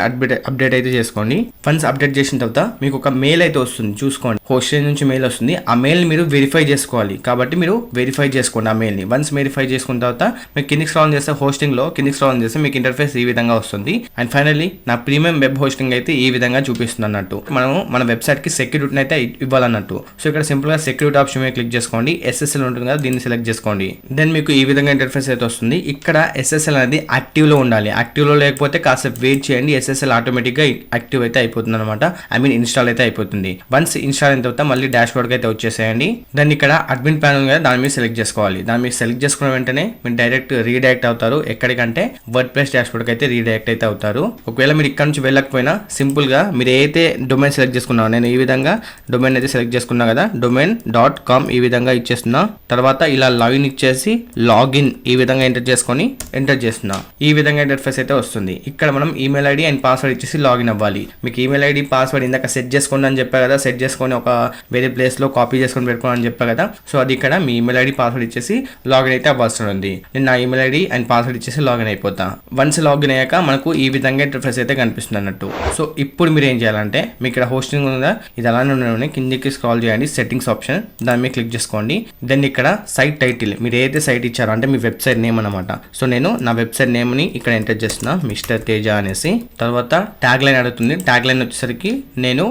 అప్డేట్ అయితే చేసుకోండి. ఫండ్స్ అప్డేట్ చేసిన తర్వాత మీకు ఒక మెయిల్ అయితే వస్తుంది, చూసుకోండి. హోస్టింగ్ నుంచి మెయిల్ వస్తుంది. ఆ మెయిల్ మీరు వెరిఫై చేసుకోవాలి, కాబట్టి మీరు వెరిఫై చేసుకోండి ఆ మెయిల్ ని. వన్స్ వెరిఫై చేసుకున్న తర్వాత మీకు కిందికి స్క్రాల్ చేస్తే హోస్టింగ్ లో కిందికి స్క్రాల్ చేస్తే మీకు ఇంటర్ఫేస్ ఈ విధంగా వస్తుంది. అండ్ ఫైనల్లీ నా ప్రీమియం వెబ్ హోస్టింగ్ అయితే ఈ విధంగా చూపిస్తుంది అన్నట్టు. మనము మన వెబ్సైట్ కి సెక్యూరిటీని అయితే ఇవ్వాలన్నట్టు. సో ఇక్కడ సింపుల్ గా సెక్యూరిటీ ఆప్షన్ మీద క్లిక్ చేసుకోండి. SSL ఉంటుంది కదా, దీన్ని సెలెక్ట్ చేసుకోండి. దెన్ మీకు ఈ విధంగా ఇంటర్ఫేస్ అయితే వస్తుంది. ఇక్కడ SSL అనేది యాక్టివ్ లో ఉండాలి. యాక్టివ్ లో లేకపోతే కాసేపు వెయిట్ చేయండి, SSL ఆటోమేటిక్ గా యాక్టివ్ అయితే అయిపోతుంది అనమాట. ఐ మీన్ ఇన్స్టాల్ అయితే అయిపోతుంది. వన్స్ ఇన్స్టాల్ అయిన తర్వాత మళ్ళీ డాష్ బోర్డ్ కి అయితే వచ్చేసేయండి. దాన్ని ఇక్కడ అడ్మిన్ ప్యానల్ కదా, దాని మీద సెలెక్ట్ చేసుకోవాలి. దాని మీద సెలెక్ట్ చేసుకున్న వెంటనే మీరు డైరెక్ట్ రీడైరెక్ట్ అవుతారు. ఎక్కడికంటే వర్డ్ ప్రెస్ డాష్ బోర్డ్ కి అయితే రీడైరెక్ట్ అయితే అవుతారు. ఒకవేళ మీరు ఇక్కడ నుంచి వెళ్ళకపోయినా సింపుల్ గా మీరు ఏదైతే డొమైన్ సెలెక్ట్ చేసుకున్నారో, నేను ఈ విధంగా డొమైన్ అయితే సెలెక్ట్ చేసుకున్నా కదా, domain.com ఈ విధంగా ఇచ్చేస్తున్నా. తర్వాత ఇలా లాగిన్ ఇచ్చేసి లాగిన్ ఈ విధంగా ఎంటర్ చేసుకొని ఎంటర్ చేస్తున్నా. ఈ విధంగా ఇంటర్ఫేస్ అయితే వస్తుంది. ఇక్కడ మనం ఈమెయిల్ ఐడి అండ్ పాస్వర్డ్ ఇచ్చేసి లాగిన్ అవ్వాలి. మీకు ఈమెయిల్ ఐడి పాస్వర్డ్ ఇందాక సెట్ చేసుకోండి అని చెప్పా కదా, సెట్ చేసుకొని ఒక వేరే ప్లేస్ లో కాపీ చేసుకొని పెట్టుకోండి అని చెప్పా కదా. సో అది ఇక్కడ మీ ఈమెయిల్ ఐడి పాస్వర్డ్ ఇచ్చేసి లాగిన్ అయితే అవ్వాల్సి ఉంది. నేను నా ఈమెయిల్ ఐడి అండ్ పాస్వర్డ్ ఇచ్చేసి లాగిన్ అయిపోతా. వన్స్ లాగిన్ అయ్యాక మనకు ఈ విధంగా ఇంటర్ఫేస్ అయితే కనిపిస్తుంది అన్నట్టు. సో ఇప్పుడు మీరు ఏం చేయాలంటే మీకు ఇక్కడ హోస్టింగ్ ఉందా, ఇది అలానే ఉండడం కిందికి స్క్రాల్ చేయండి, సెట్టింగ్స్ ఆప్షన్ దాని మీద క్లిక్ చేసుకోండి. దెన్ ఇక్కడ సైట్ టైటిల్ మీరు ఏదైతే సైట్ ఇచ్చారో అంటే మీ వెబ్సైట్ నేమ్ అనమాట. సో నేను నా వెబ్సైట్ నేమ్ ని ఇక్కడ ఎంటర్ చేస్తున్నా, మిస్టర్ తేజ అనేసి. తర్వాత ట్యాగ్ లైన్ అడుగుతుంది. ట్యాగ్ లైన్ వచ్చేసరికి నేను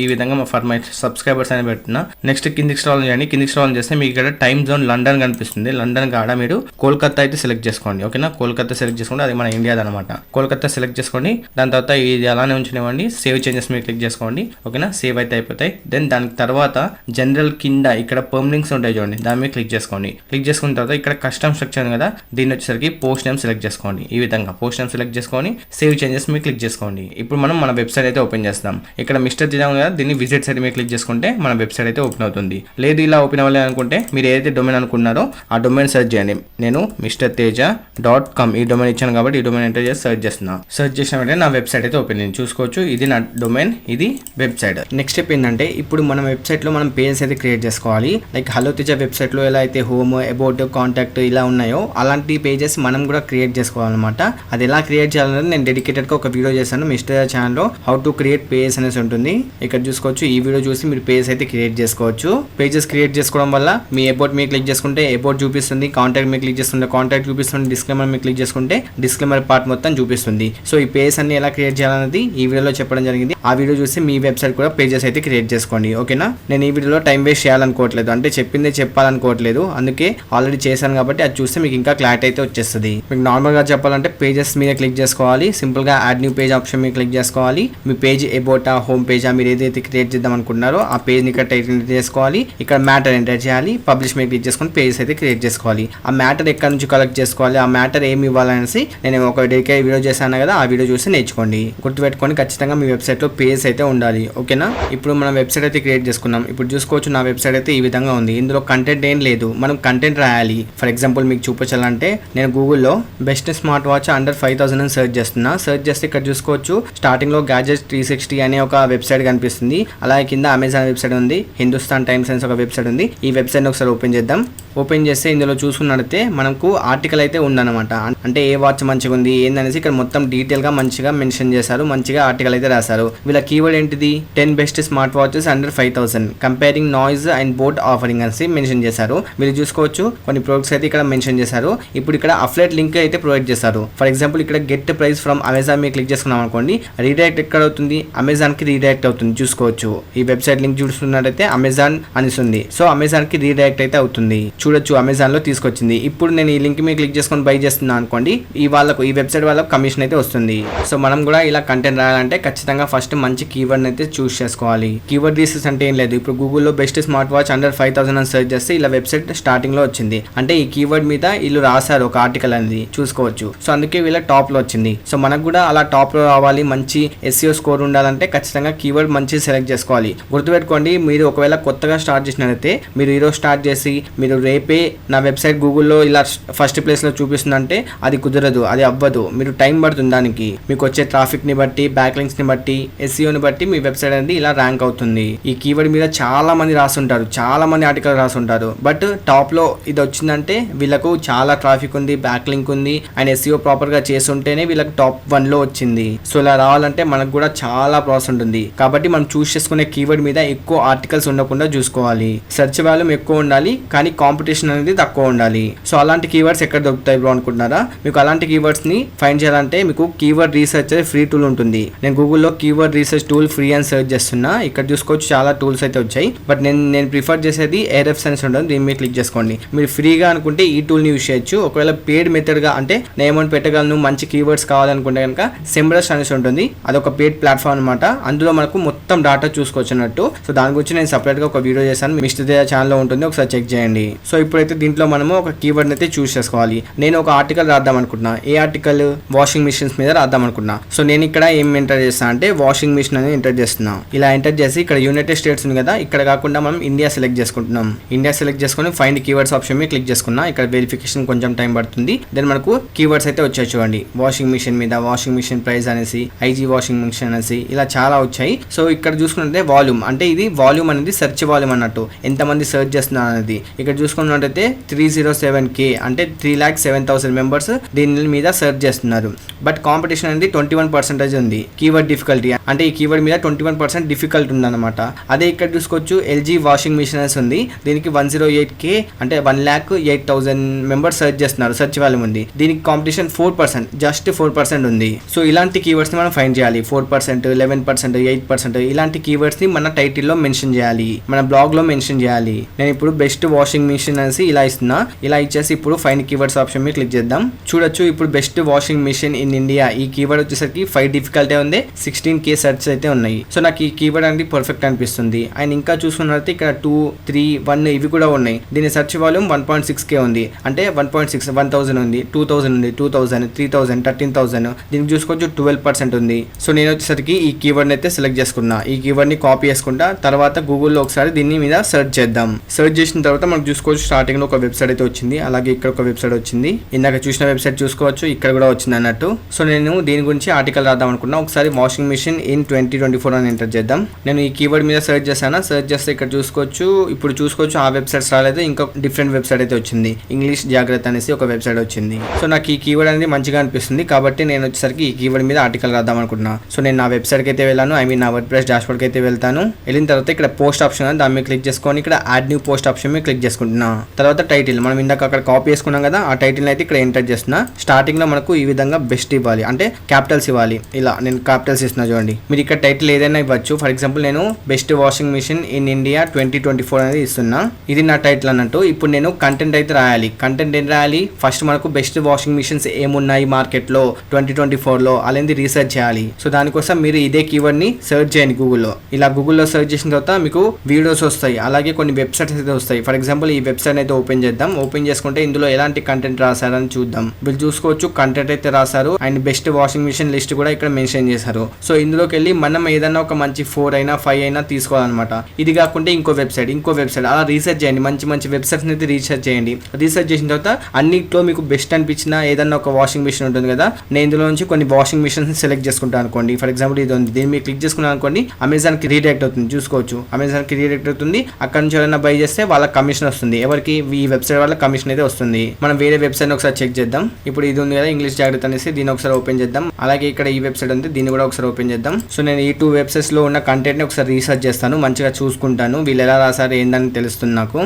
ఈ విధంగా ఫర్ మై సబ్స్క్రైబర్స్ అని పెడుతున్నా. నెక్స్ట్ కిందికి స్క్రాల్ చేయండి. కిందికి స్క్రాల్ చేస్తే మీకు ఇక్కడ టైమ్ జోన్ లండన్ కనిపిస్తుంది. లండన్ కాడ మీరు కోల్కతా అయితే సెలెక్ట్ చేసుకోండి. ఓకేనా, కోల్కతా సెలెక్ట్ చేసుకోండి, అది మన ఇండియాది అనమాట. కోల్కతా సెలెక్ట్ చేసుకోండి. దాని తర్వాత ఇది అలానే ఉంచనివ్వండి. సేవ్ చేంజెస్ మీరు క్లిక్ చేసుకోండి. ఓకేనా, సేవ్ అయితే అయిపోతాయి. దెన్ దాని తర్వాత జనరల్ కింద ఇక్కడ పర్మనెంట్స్ ఉంటాయి చూడండి, దాని మీద క్లిక్ చేసుకోండి. క్లిక్ చేసుకున్న తర్వాత ఇక్కడ కస్టమ్ స్ట్రక్చర్ కదా, దీన్ని వచ్చేసరికి పోస్ట్ నేమ్ సెలెక్ట్ చేసుకోండి. ఈ విధంగా పోస్ట్ నేమ్ సెలెక్ట్ చేసుకొని సేవ్ చేంజెస్ మీద క్లిక్ చేసుకోండి. ఇప్పుడు మనం మన వెబ్సైట్ అయితే ఓపెన్ చేస్తాం. ఇక్కడ మిస్టర్ తేజ ఉంది కదా, దీన్ని విజిట్ సైట్ మీద క్లిక్ చేసుకుంటే మన వెబ్సైట్ అయితే ఓపెన్ అవుతుంది. లేదు ఇలా ఓపెన్ అవ్వాలి అనుకుంటే మీరు ఏదైతే డొమైన్ అనుకున్నారో ఆ డొమైన్ సెర్చ్ చేయండి. నేను MrTeja.com ఈ డొమైన్ ఇచ్చాను కాబట్టి ఈ డొమైన్ ఎంటర్ చేసి సెర్చ్ చేస్తున్నా. సెర్చ్ చేసిన వెంటనే నా వెబ్సైట్ అయితే ఓపెన్ అయింది. చూసుకోవచ్చు, ఇది నా డొమైన్, ఇది వెబ్సైట్. నెక్స్ట్ స్టెప్ ఏంటంటే ఇప్పుడు మన వెబ్సైట్ లో మనం పేజెస్ అయితే క్రియేట్ చేసుకోవాలి. లైక్ హలో తేజ వెబ్సైట్ లో ఎలా అయితే హోమ్, అబౌట్, కాంటాక్ట్ ఇలా ఉన్నాయో అలాంటి పేజెస్ మనం కూడా క్రియేట్ చేసుకోవాలన్నమాట. అది ఎలా క్రియేట్ చేయాలనేది నేను డెడికేటెడ్ గా ఒక వీడియో చేశాను మిస్టర్ ఛానల్ లో, హౌ టు క్రియేట్ పేజెస్ అనేసి ఉంటుంది. ఇక్కడ చూసుకోవచ్చు, ఈ వీడియో చూసి మీరు పేజెస్ అయితే క్రియేట్ చేసుకోవచ్చు. పేజెస్ క్రియేట్ చేసుకోవడం వల్ల మీ అబౌట్ మీద క్లిక్ చేసుకుంటే అబౌట్ చూపిస్తుంది, కాంటాక్ట్ మీద క్లిక్ చేసుకుంటే కాంటాక్ట్ చూపిస్తుంది, డిస్క్లైమర్ మీద క్లిక్ చేసుకుంటే డిస్క్లైమర్ పార్ట్ మొత్తం చూపిస్తుంది. సో ఈ పేజెస్ అన్ని ఎలా క్రియేట్ చేయాలనేది ఈ వీడియోలో చెప్పడం జరిగింది. ఆ వీడియో చూసి మీ వెబ్సైట్ కూడా పేజెస్ అయితే క్రియేట్ చేసుకోండి. ఓకేనా, నేను ఈ వీడియోలో టైం వేస్ట్ చేయాలనుకోవట్లేదు, అంటే చెప్పిందే చెప్పాలనుకోవట్లేదు, అందుకే ఆల్రెడీ చేశాను కాబట్టి అది చూస్తే మీకు ఇంకా క్లారిటీ అయితే వచ్చేస్తుంది. మీకు నార్మల్ గా చెప్పాలంటే పేజెస్ మీద క్లిక్ చేసుకోవాలి, సింపుల్ గా యాడ్ న్యూ పేజ్ ఆప్షన్ మీద క్లిక్ చేసుకోవాలి. మీ పేజ్ అబౌటా, హోమ్ పేజా, మీరు ఏదైతే క్రియేట్ చేద్దాం అనుకుంటున్నారో ఆ పేజ్ ని ఇక్కడ టైటిల్ ఎంటర్ చేసుకోవాలి. ఇక్కడ మ్యాటర్ ఎంటర్ చేయాలి, పబ్లిష్ మీద క్లిక్ చేసుకొని పేజెస్ అయితే క్రియేట్ చేసుకోవాలి. ఆ మ్యాటర్ ఎక్కడ నుంచి కలెక్ట్ చేసుకోవాలి, ఆ మ్యాటర్ ఏమి ఇవ్వాలనేసి నేను ఒక డెడికేటెడ్ వీడియో చేశాను కదా, ఆ వీడియో చూసి నేర్చుకోండి. గుర్తుపెట్టుకొని ఖచ్చితంగా మీ వెబ్సైట్ లో పేజెస్ అయితే ఉండాలి. ఓకేనా, ఇప్పుడు మనం వెబ్సైట్ అయితే క్రియేట్ చేసుకున్నాం. ఇప్పుడు చూసుకోవచ్చు, నా వెబ్సైట్ అయితే ఈ విధంగా ఉంది. ఇందులో కంటెంట్ ఏం లేదు, మనం కంటెంట్ రాయాలి. ఫర్ ఎగ్జాంపుల్ మీకు చూపించాలంటే నేను గూగుల్లో బెస్ట్ స్మార్ట్ వాచ్ అండర్ 5000 అని సెర్చ్ చేస్తున్నా. సెర్చ్ చేస్తే ఇక్కడ చూసుకోవచ్చు, స్టార్టింగ్ లో గ్యాడ్జెట్స్ 360 అనే ఒక వెబ్సైట్ కనిపిస్తుంది. అలాగే కింద అమెజాన్ వెబ్సైట్ ఉంది, హిందుస్థాన్ టైమ్స్ అని ఒక వెబ్సైట్ ఉంది. ఈ వెబ్సైట్ ఒకసారి ఓపెన్ చేద్దాం. ఓపెన్ చేస్తే ఇందులో చూసుకున్నట్లయితే మనకు ఆర్టికల్ అయితే ఉందన్నమాట. అంటే ఏ వాచ్ మంచిగా ఉంది ఏందనేసి ఇక్కడ మొత్తం డీటెయిల్ గా మంచిగా మెన్షన్ చేశారు, మంచిగా ఆర్టికల్ అయితే రాశారు. వీళ్ళ కీవర్డ్ ఏంటిది, 10 best smart watches under 5000 comparing noise and boat offering అని మెన్షన్ చేశారు. మీరు చూసుకోవచ్చు, కొన్ని ప్రొడక్ట్స్ అయితే ఇక్కడ మెన్షన్ చేశారు. ఇప్పుడు ఇక్కడ అఫ్లైట్ లింక్ అయితే ప్రొవైడ్ చేశారు. ఫర్ ఎగ్జాంపుల్ ఇక్కడ గెట్ ప్రైస్ ఫ్రమ్ అమెజాన్ మీద క్లిక్ చేసుకున్నాం అనుకోండి, రీడైరెక్ట్ ఎక్కడ అవుతుంది, అమెజాన్ కి రీడైరెక్ట్ అవుతుంది. చూసుకోవచ్చు, ఈ వెబ్సైట్ లింక్ చూస్తున్నట్టయితే అమెజాన్ అనిస్తుంది. సో అమెజాన్ కి రీడైరెక్ట్ అయితే అవుతుంది. చూడొచ్చు, అమెజాన్ లో తీసుకొచ్చింది. ఇప్పుడు నేను ఈ లింక్ మీద క్లిక్ చేసుకొని బై చేస్తున్నాను అనుకోండి, ఈ వెబ్సైట్ వాళ్ళకు కమిషన్ అయితే వస్తుంది. సో మనం కూడా ఇలా కంటెంట్ రాయాలంటే ఖచ్చితంగా ఫస్ట్ మంచి కీవర్డ్ అయితే చూస్ చేసుకోవాలి. కీవర్డ్ రీసెర్చ్ అంటే ఏం లేదు, ఇప్పుడు గూగుల్లో బెస్ట్ స్మార్ట్ వాచ్ అండర్ 5000 అని సెర్చ్ చేస్తే ఇలా వెబ్సైట్ స్టార్టింగ్ లో వచ్చింది. అంటే ఈ కీవర్డ్ మీద వీళ్ళు రాశారు ఒక ఆర్టికల్ అనేది, చూసుకోవచ్చు. సో అందుకే వీళ్ళ టాప్ లో వచ్చింది. సో మనకు కూడా అలా టాప్ లో రావాలి, మంచి SEO స్కోర్ ఉండాలంటే ఖచ్చితంగా కీవర్డ్ మంచి సెలెక్ట్ చేసుకోవాలి. గుర్తుపెట్టుకోండి, మీరు ఒకవేళ కొత్తగా స్టార్ట్ చేసినట్లయితే మీరు ఈరోజు స్టార్ట్ చేసి మీరు రేపే నా వెబ్సైట్ గూగుల్లో ఇలా ఫస్ట్ ప్లేస్లో చూపిస్తుందంటే అది కుదరదు, అది అవ్వదు. మీరు టైం పడుతుంది దానికి. మీకు వచ్చే ట్రాఫిక్ని బట్టి, బ్యాక్లింక్స్ని బట్టి, ఎస్ఈఓని బట్టి మీ వెబ్సైట్ అనేది ఇలా ర్యాంక్ అవుతుంది. ఈ కీవర్డ్ మీద చాలా మంది రాస్తుంటారు, చాలా మంది ఆర్టికల్ రాస్తుంటారు. బట్ టాప్లో ఇది వచ్చిందంటే వీళ్ళకు చాలా ట్రాఫిక్ ఉంది, బ్యాక్ లింక్ ఉంది అండ్ ఎస్ఈఓ ప్రాపర్గా చేస్తుంటేనే వీళ్ళకి టాప్ 1లో వచ్చింది. సో ఇలా రావాలంటే మనకు కూడా చాలా ప్రాసెస్ ఉంటుంది. కాబట్టి మనం చూస్ చేసుకునే కీవర్డ్ మీద ఎక్కువ ఆర్టికల్స్ ఉండకుండా చూసుకోవాలి. సెర్చ్ వాల్యూమ్ ఎక్కువ ఉండాలి కానీ కాంపిటీషన్ అనేది తక్కువ ఉండాలి. సో అలాంటి కీవర్డ్స్ ఎక్కడ దొరుకుతాయి బ్రో అనుకుంటున్నారా? మీకు అలాంటి కీవర్డ్స్ ని ఫైండ్ చేయాలంటే మీకు కీవర్డ్ రీసెర్చ్ ఫ్రీ టూల్ ఉంటుంది. నేను గూగుల్లో కీవర్డ్ రీసెర్చ్ టూల్ ఫ్రీ అని సెర్చ్ చేస్తున్నా. ఇక్కడ చూసుకోవచ్చు చాలా టూల్స్ అయితే వచ్చాయి. బట్ నేను ప్రిఫర్ చేసేది Ahrefs అని ఉంటుంది. దీని మీద క్లిక్ చేసుకోండి. మీరు ఫ్రీగా అనుకుంటే ఈ టూల్ ని యూస్ చేయొచ్చు. ఒకవేళ పేడ్ మెథడ్ గా అంటే నేను అమౌంట్ పెట్టగలను, మంచి కీవర్డ్స్ కావాలనుకుంటే కనుక SEMrush అనేసి ఉంటుంది. అదొక పేడ్ ప్లాట్ఫామ్ అనమాట. అందులో మనకు మొత్తం డాటా చూసుకోవచ్చు అన్నట్టు. సో దాని గురించి నేను సపరేట్ గా ఒక వీడియో చేశాను, మిస్టర్ దే ఛానల్లో ఉంటుంది, ఒకసారి చెక్ చేయండి. సో ఇప్పుడైతే దీంట్లో మనము ఒక కీవర్డ్ అయితే చూస్ చేసుకోవాలి. నేను ఒక ఆర్టికల్ రాద్దాం అనుకుంటున్నా. ఏ ఆర్టికల్? వాషింగ్ మిషన్స్ మీద రాద్దాం అనుకున్నా. సో నేను ఇక్కడ ఏం ఎంటర్ చేస్తాను అంటే వాషింగ్ మిషన్ అనేది ఎంటర్ చేస్తున్నా. ఇలా ఎంటర్ చేసి ఇక్కడ యునైటెడ్ స్టేట్స్ ఉంది కదా, ఇక్కడ కాకుండా మనం ఇండియా సెలెక్ట్ చేసుకుంటున్నాం. ఇండియా సెలెక్ట్ చేసుకుని ఫైండ్ కీవర్డ్స్ ఆప్షన్ మీద క్లిక్ చేసుకున్నా. ఇక్కడ వెరిఫికేషన్ కొంచెం టైం పడుతుంది. దెన్ మనకు కీవర్డ్స్ అయితే వచ్చాయి చూడండి. వాషింగ్ మిషన్ మీద, వాషింగ్ మిషన్ ప్రైస్ అనేసి, ఐజీ వాషింగ్ మిషన్ అనేసి ఇలా చాలా వచ్చాయి. సో ఇక్కడ చూసుకుంటే వాల్యూమ్ అంటే ఇది వాల్యూమ్ అనేది సెర్చ్ వాల్యూమ్ అన్నట్టు, ఎంతమంది సెర్చ్ చేస్తున్నారు అనేది. ఇక్కడ చూసుకున్నట్టయితే 307K అంటే 3,07,000 మెంబర్స్ దీని మీద సెర్చ్ చేస్తున్నారు. బట్ కాంపిటీషన్ అనేది 21% ఉంది. కీవర్డ్ డిఫికల్టీ అంటే ఈ కీవర్డ్ మీద 21% డిఫికల్ట్ ఉందన్నమాట. అదే ఇక్కడ చూసుకోవచ్చు ఎల్జీ వాషింగ్ మిషన్ అనేసి ఉంది. దీనికి 108K అంటే 1,08,000 మెంబర్స్ సెర్చ్ చేస్తున్నారు, సెర్చ్ వాల్యూమ్ ఉంది. దీనికి కాంపిటీషన్ 4%, జస్ట్ 4% ఉంది. సో ఇలాంటి కీవర్డ్స్ ని మనం ఫైండ్ చేయాలి. 4%, 11%, 8% ఇలాంటి కీవర్డ్స్ ని మన టైటిల్లో మెన్షన్ చేయాలి, మన బ్లాగ్ లో మెన్షన్ చేయాలి. నేను ఇప్పుడు బెస్ట్ వాషింగ్ మిషన్ అనేసి ఇలా ఇస్తున్నా. ఇలా ఇచ్చేసి ఇప్పుడు ఫైండ్ కీవర్డ్స్ ఆప్షన్ మీద క్లిక్ చేద్దాం. చూడొచ్చు ఇప్పుడు best washing machine in India ఈ కీవర్డ్ వచ్చేసరికి 5 డిఫికల్టీ ఉంది, 16K సెర్చ్ అయితే ఉన్నాయి. సో నాకు ఈ కీవర్డ్ అనేది పర్ఫెక్ట్ అనిపిస్తుంది. అండ్ ఇంకా చూసుకున్నట్లయితే ఇక్కడ 2, 3, 1 ఇవి కూడా ఉన్నాయి. దీని సెర్చ్ వాల్యూమ్ 1.6K ఉంది. అంటే 1.6, 1,000 ఉంది, 2,000 ఉంది, 2,000, 3,000, 13,000. దీనికి చూసుకోవచ్చు 12% ఉంది. సో నేను వచ్చేసరికి ఈ కీవర్డ్ అయితే సెలెక్ట్ చేసుకున్నా. ఈ కీవర్డ్ ని కాపీ చేసుకుంటా. తర్వాత గూగుల్లో ఒకసారి దీని మీద సెర్చ్ చేద్దాం. సెర్చ్ చేసిన తర్వాత మనకు చూసుకోవచ్చు స్టార్టింగ్ లో ఒక వెబ్సైట్ అయితే వచ్చింది. అలాగే ఇక్కడ ఒక వెబ్సైట్ వచ్చింది. ఇందాక చూసిన వెబ్సైట్ చూసుకోవచ్చు ఇక్కడ కూడా వచ్చింది అన్నట్టు. సో నేను దీని గురించి ఆర్టికల్ రాద్దాం అనుకున్నా. ఒకసారి వాషింగ్ మిషన్ ఇన్ 2024 అని ఎంటర్ చేద్దాం. నేను ఈ కీవర్డ్ మీద సెర్చ్ చేశాను. సెర్చ్ చేస్తే ఇక్కడ చూసుకోవచ్చు, ఇప్పుడు చూసుకోవచ్చు ఆ వెబ్సైట్స్ రాలేదు, ఇంకా డిఫరెంట్ వెబ్సైట్ అయితే వచ్చింది. ఇంగ్లీష్ జాగ్రత్త అనేసి ఒక వెబ్సైట్ వచ్చింది. సో నాకు ఈ కీవర్డ్ అనేది మంచిగా అనిపిస్తుంది కాబట్టి నేను వచ్చేసరికి ఈ కీవర్డ్ మీద ఆర్టికల్ రాద్దాం అనుకుంటున్నా. సో నేను నా వెబ్సైట్కి అయితే వెళ్ళాను, నా వర్డ్ప్రెస్ డాష్బోర్డ్కి అయితే వెళ్తాను. వెళ్ళిన తర్వాత ఇక్కడ పోస్ట్ ఆప్షన్ దాని మీద క్లిక్ చేసుకొని ఇక్కడ యాడ్ న్యూ పోస్ట్ ఆప్షన్ మీద క్లిక్ చేసుకుంటున్నా. తర్వాత టైటిల్ మనం ఇందాక అక్కడ కాపీ చేసుకున్నాం కదా, ఆ టైటిల్ అయితే ఇక్కడ ఎంటర్ చేస్తున్నా. స్టార్టింగ్ లో మనకు ఈ విధంగా బెస్ట్ ఇవ్వాలి, అంటే క్యాపిటల్స్ ఇవ్వాలి. ఇలా నేను క్యాపిటల్స్ ఇస్తున్నా చూడండి. మీరు ఇక్కడ టైటిల్ ఏదైనా ఇవ్వచ్చు. ఫర్ ఎగ్జాంపుల్ నేను best washing machine in India 2024 అనేది ఇస్తున్నా. ఇది నా టైటిల్ అన్నట్టు. ఇప్పుడు నేను కంటెంట్ అయితే రాయాలి. కంటెంట్ ఏం రాయాలి? ఫస్ట్ మనకు బెస్ట్ వాషింగ్ మిషన్స్ ఏమున్నాయి మార్కెట్ లో 2024లో అలాంటి రీసెర్చ్ చేయాలి. సో దానికోసం మీరు ఇదే కీవర్డ్ ని సెర్చ్ చేయండి గూగుల్లో. ఇలా గూగుల్లో సెర్చ్ చేసిన తర్వాత మీకు వీడియోస్ వస్తాయి, అలాగే కొన్ని వెబ్సైట్స్ అయితే వస్తాయి. ఫర్ ఎగ్జాంపుల్ ఈ వెబ్సైట్ అయితే ఓపెన్ చేద్దాం. ఓపెన్ చేసుకుంటే ఇందులో ఎలాంటి కంటెంట్ రాశారని చూద్దాం. వీళ్ళు చూసుకోవచ్చు కంటెంట్ అయితే రాశారు and best washing machine list కూడా ఇక్కడ మెన్షన్ చేశారు. సో ఇందులోకి వెళ్ళి మనం ఏదైనా ఒక మంచి 4 అయినా 5 అయినా తీసుకోవాలన్నమాట. ఇది కాకుండా ఇంకో వెబ్సైట్ అలా రీసెర్చ్ చేయండి. మంచి వెబ్సైట్స్ అయితే రీసెర్చ్ చేయండి. రీసెర్చ్ చేసిన తర్వాత అన్నిట్లో మీకు బెస్ట్ అనిపించిన ఏదన్నా ఒక వాషింగ్ మిషన్ ఉంటుంది కదా, నేను ఇందులో నుంచి కొన్ని వాషింగ్ మిషన్స్ సెలెక్ట్ చేసుకుంటాను అనుకోండి. ఫర్ ఎగ్జాంపుల్ ఇది ఉంది, దీన్ని మీరు క్లిక్ చేసుకున్నాను అనుకోండి, అమెజాన్ కి రీడైరెక్ట్ అవుతుంది. చూసుకోవచ్చు అమెజాన్ కి రీడైరెక్ట్ అవుతుంది. అక్కడ నుంచి ఎవరైనా బై చేస్తే వాళ్ళకి కమిషన్ వస్తుంది. ఎవరికి? ఈ వెబ్సైట్ వాళ్ళ కమిషన్ అయితే వస్తుంది. మనం వేరే వెబ్సైట్ ఒకసారి చెక్ చేద్దాం. ఇప్పుడు ఇది ఉంది కదా ఇంగ్లీష్ జాగ్రత్త అనేసి, దీన్ని ఒకసారి ఓపెన్ చేద్దాం. అలాగే ఇక్కడ ఈ వెబ్సైట్ ఉంది, దీన్ని కూడా ఒకసారి ఓపెన్ చేద్దాం. సో నేను ఈ 2 వెబ్సైట్స్ లో ఉన్న కంటెంట్ ని ఒకసారి రీసెర్చ్ చేస్తాను, మంచిగా చూసుకుంటాను, వీళ్ళు ఎలా రాసారు ఏందని తెలుస్తుంది నాకు.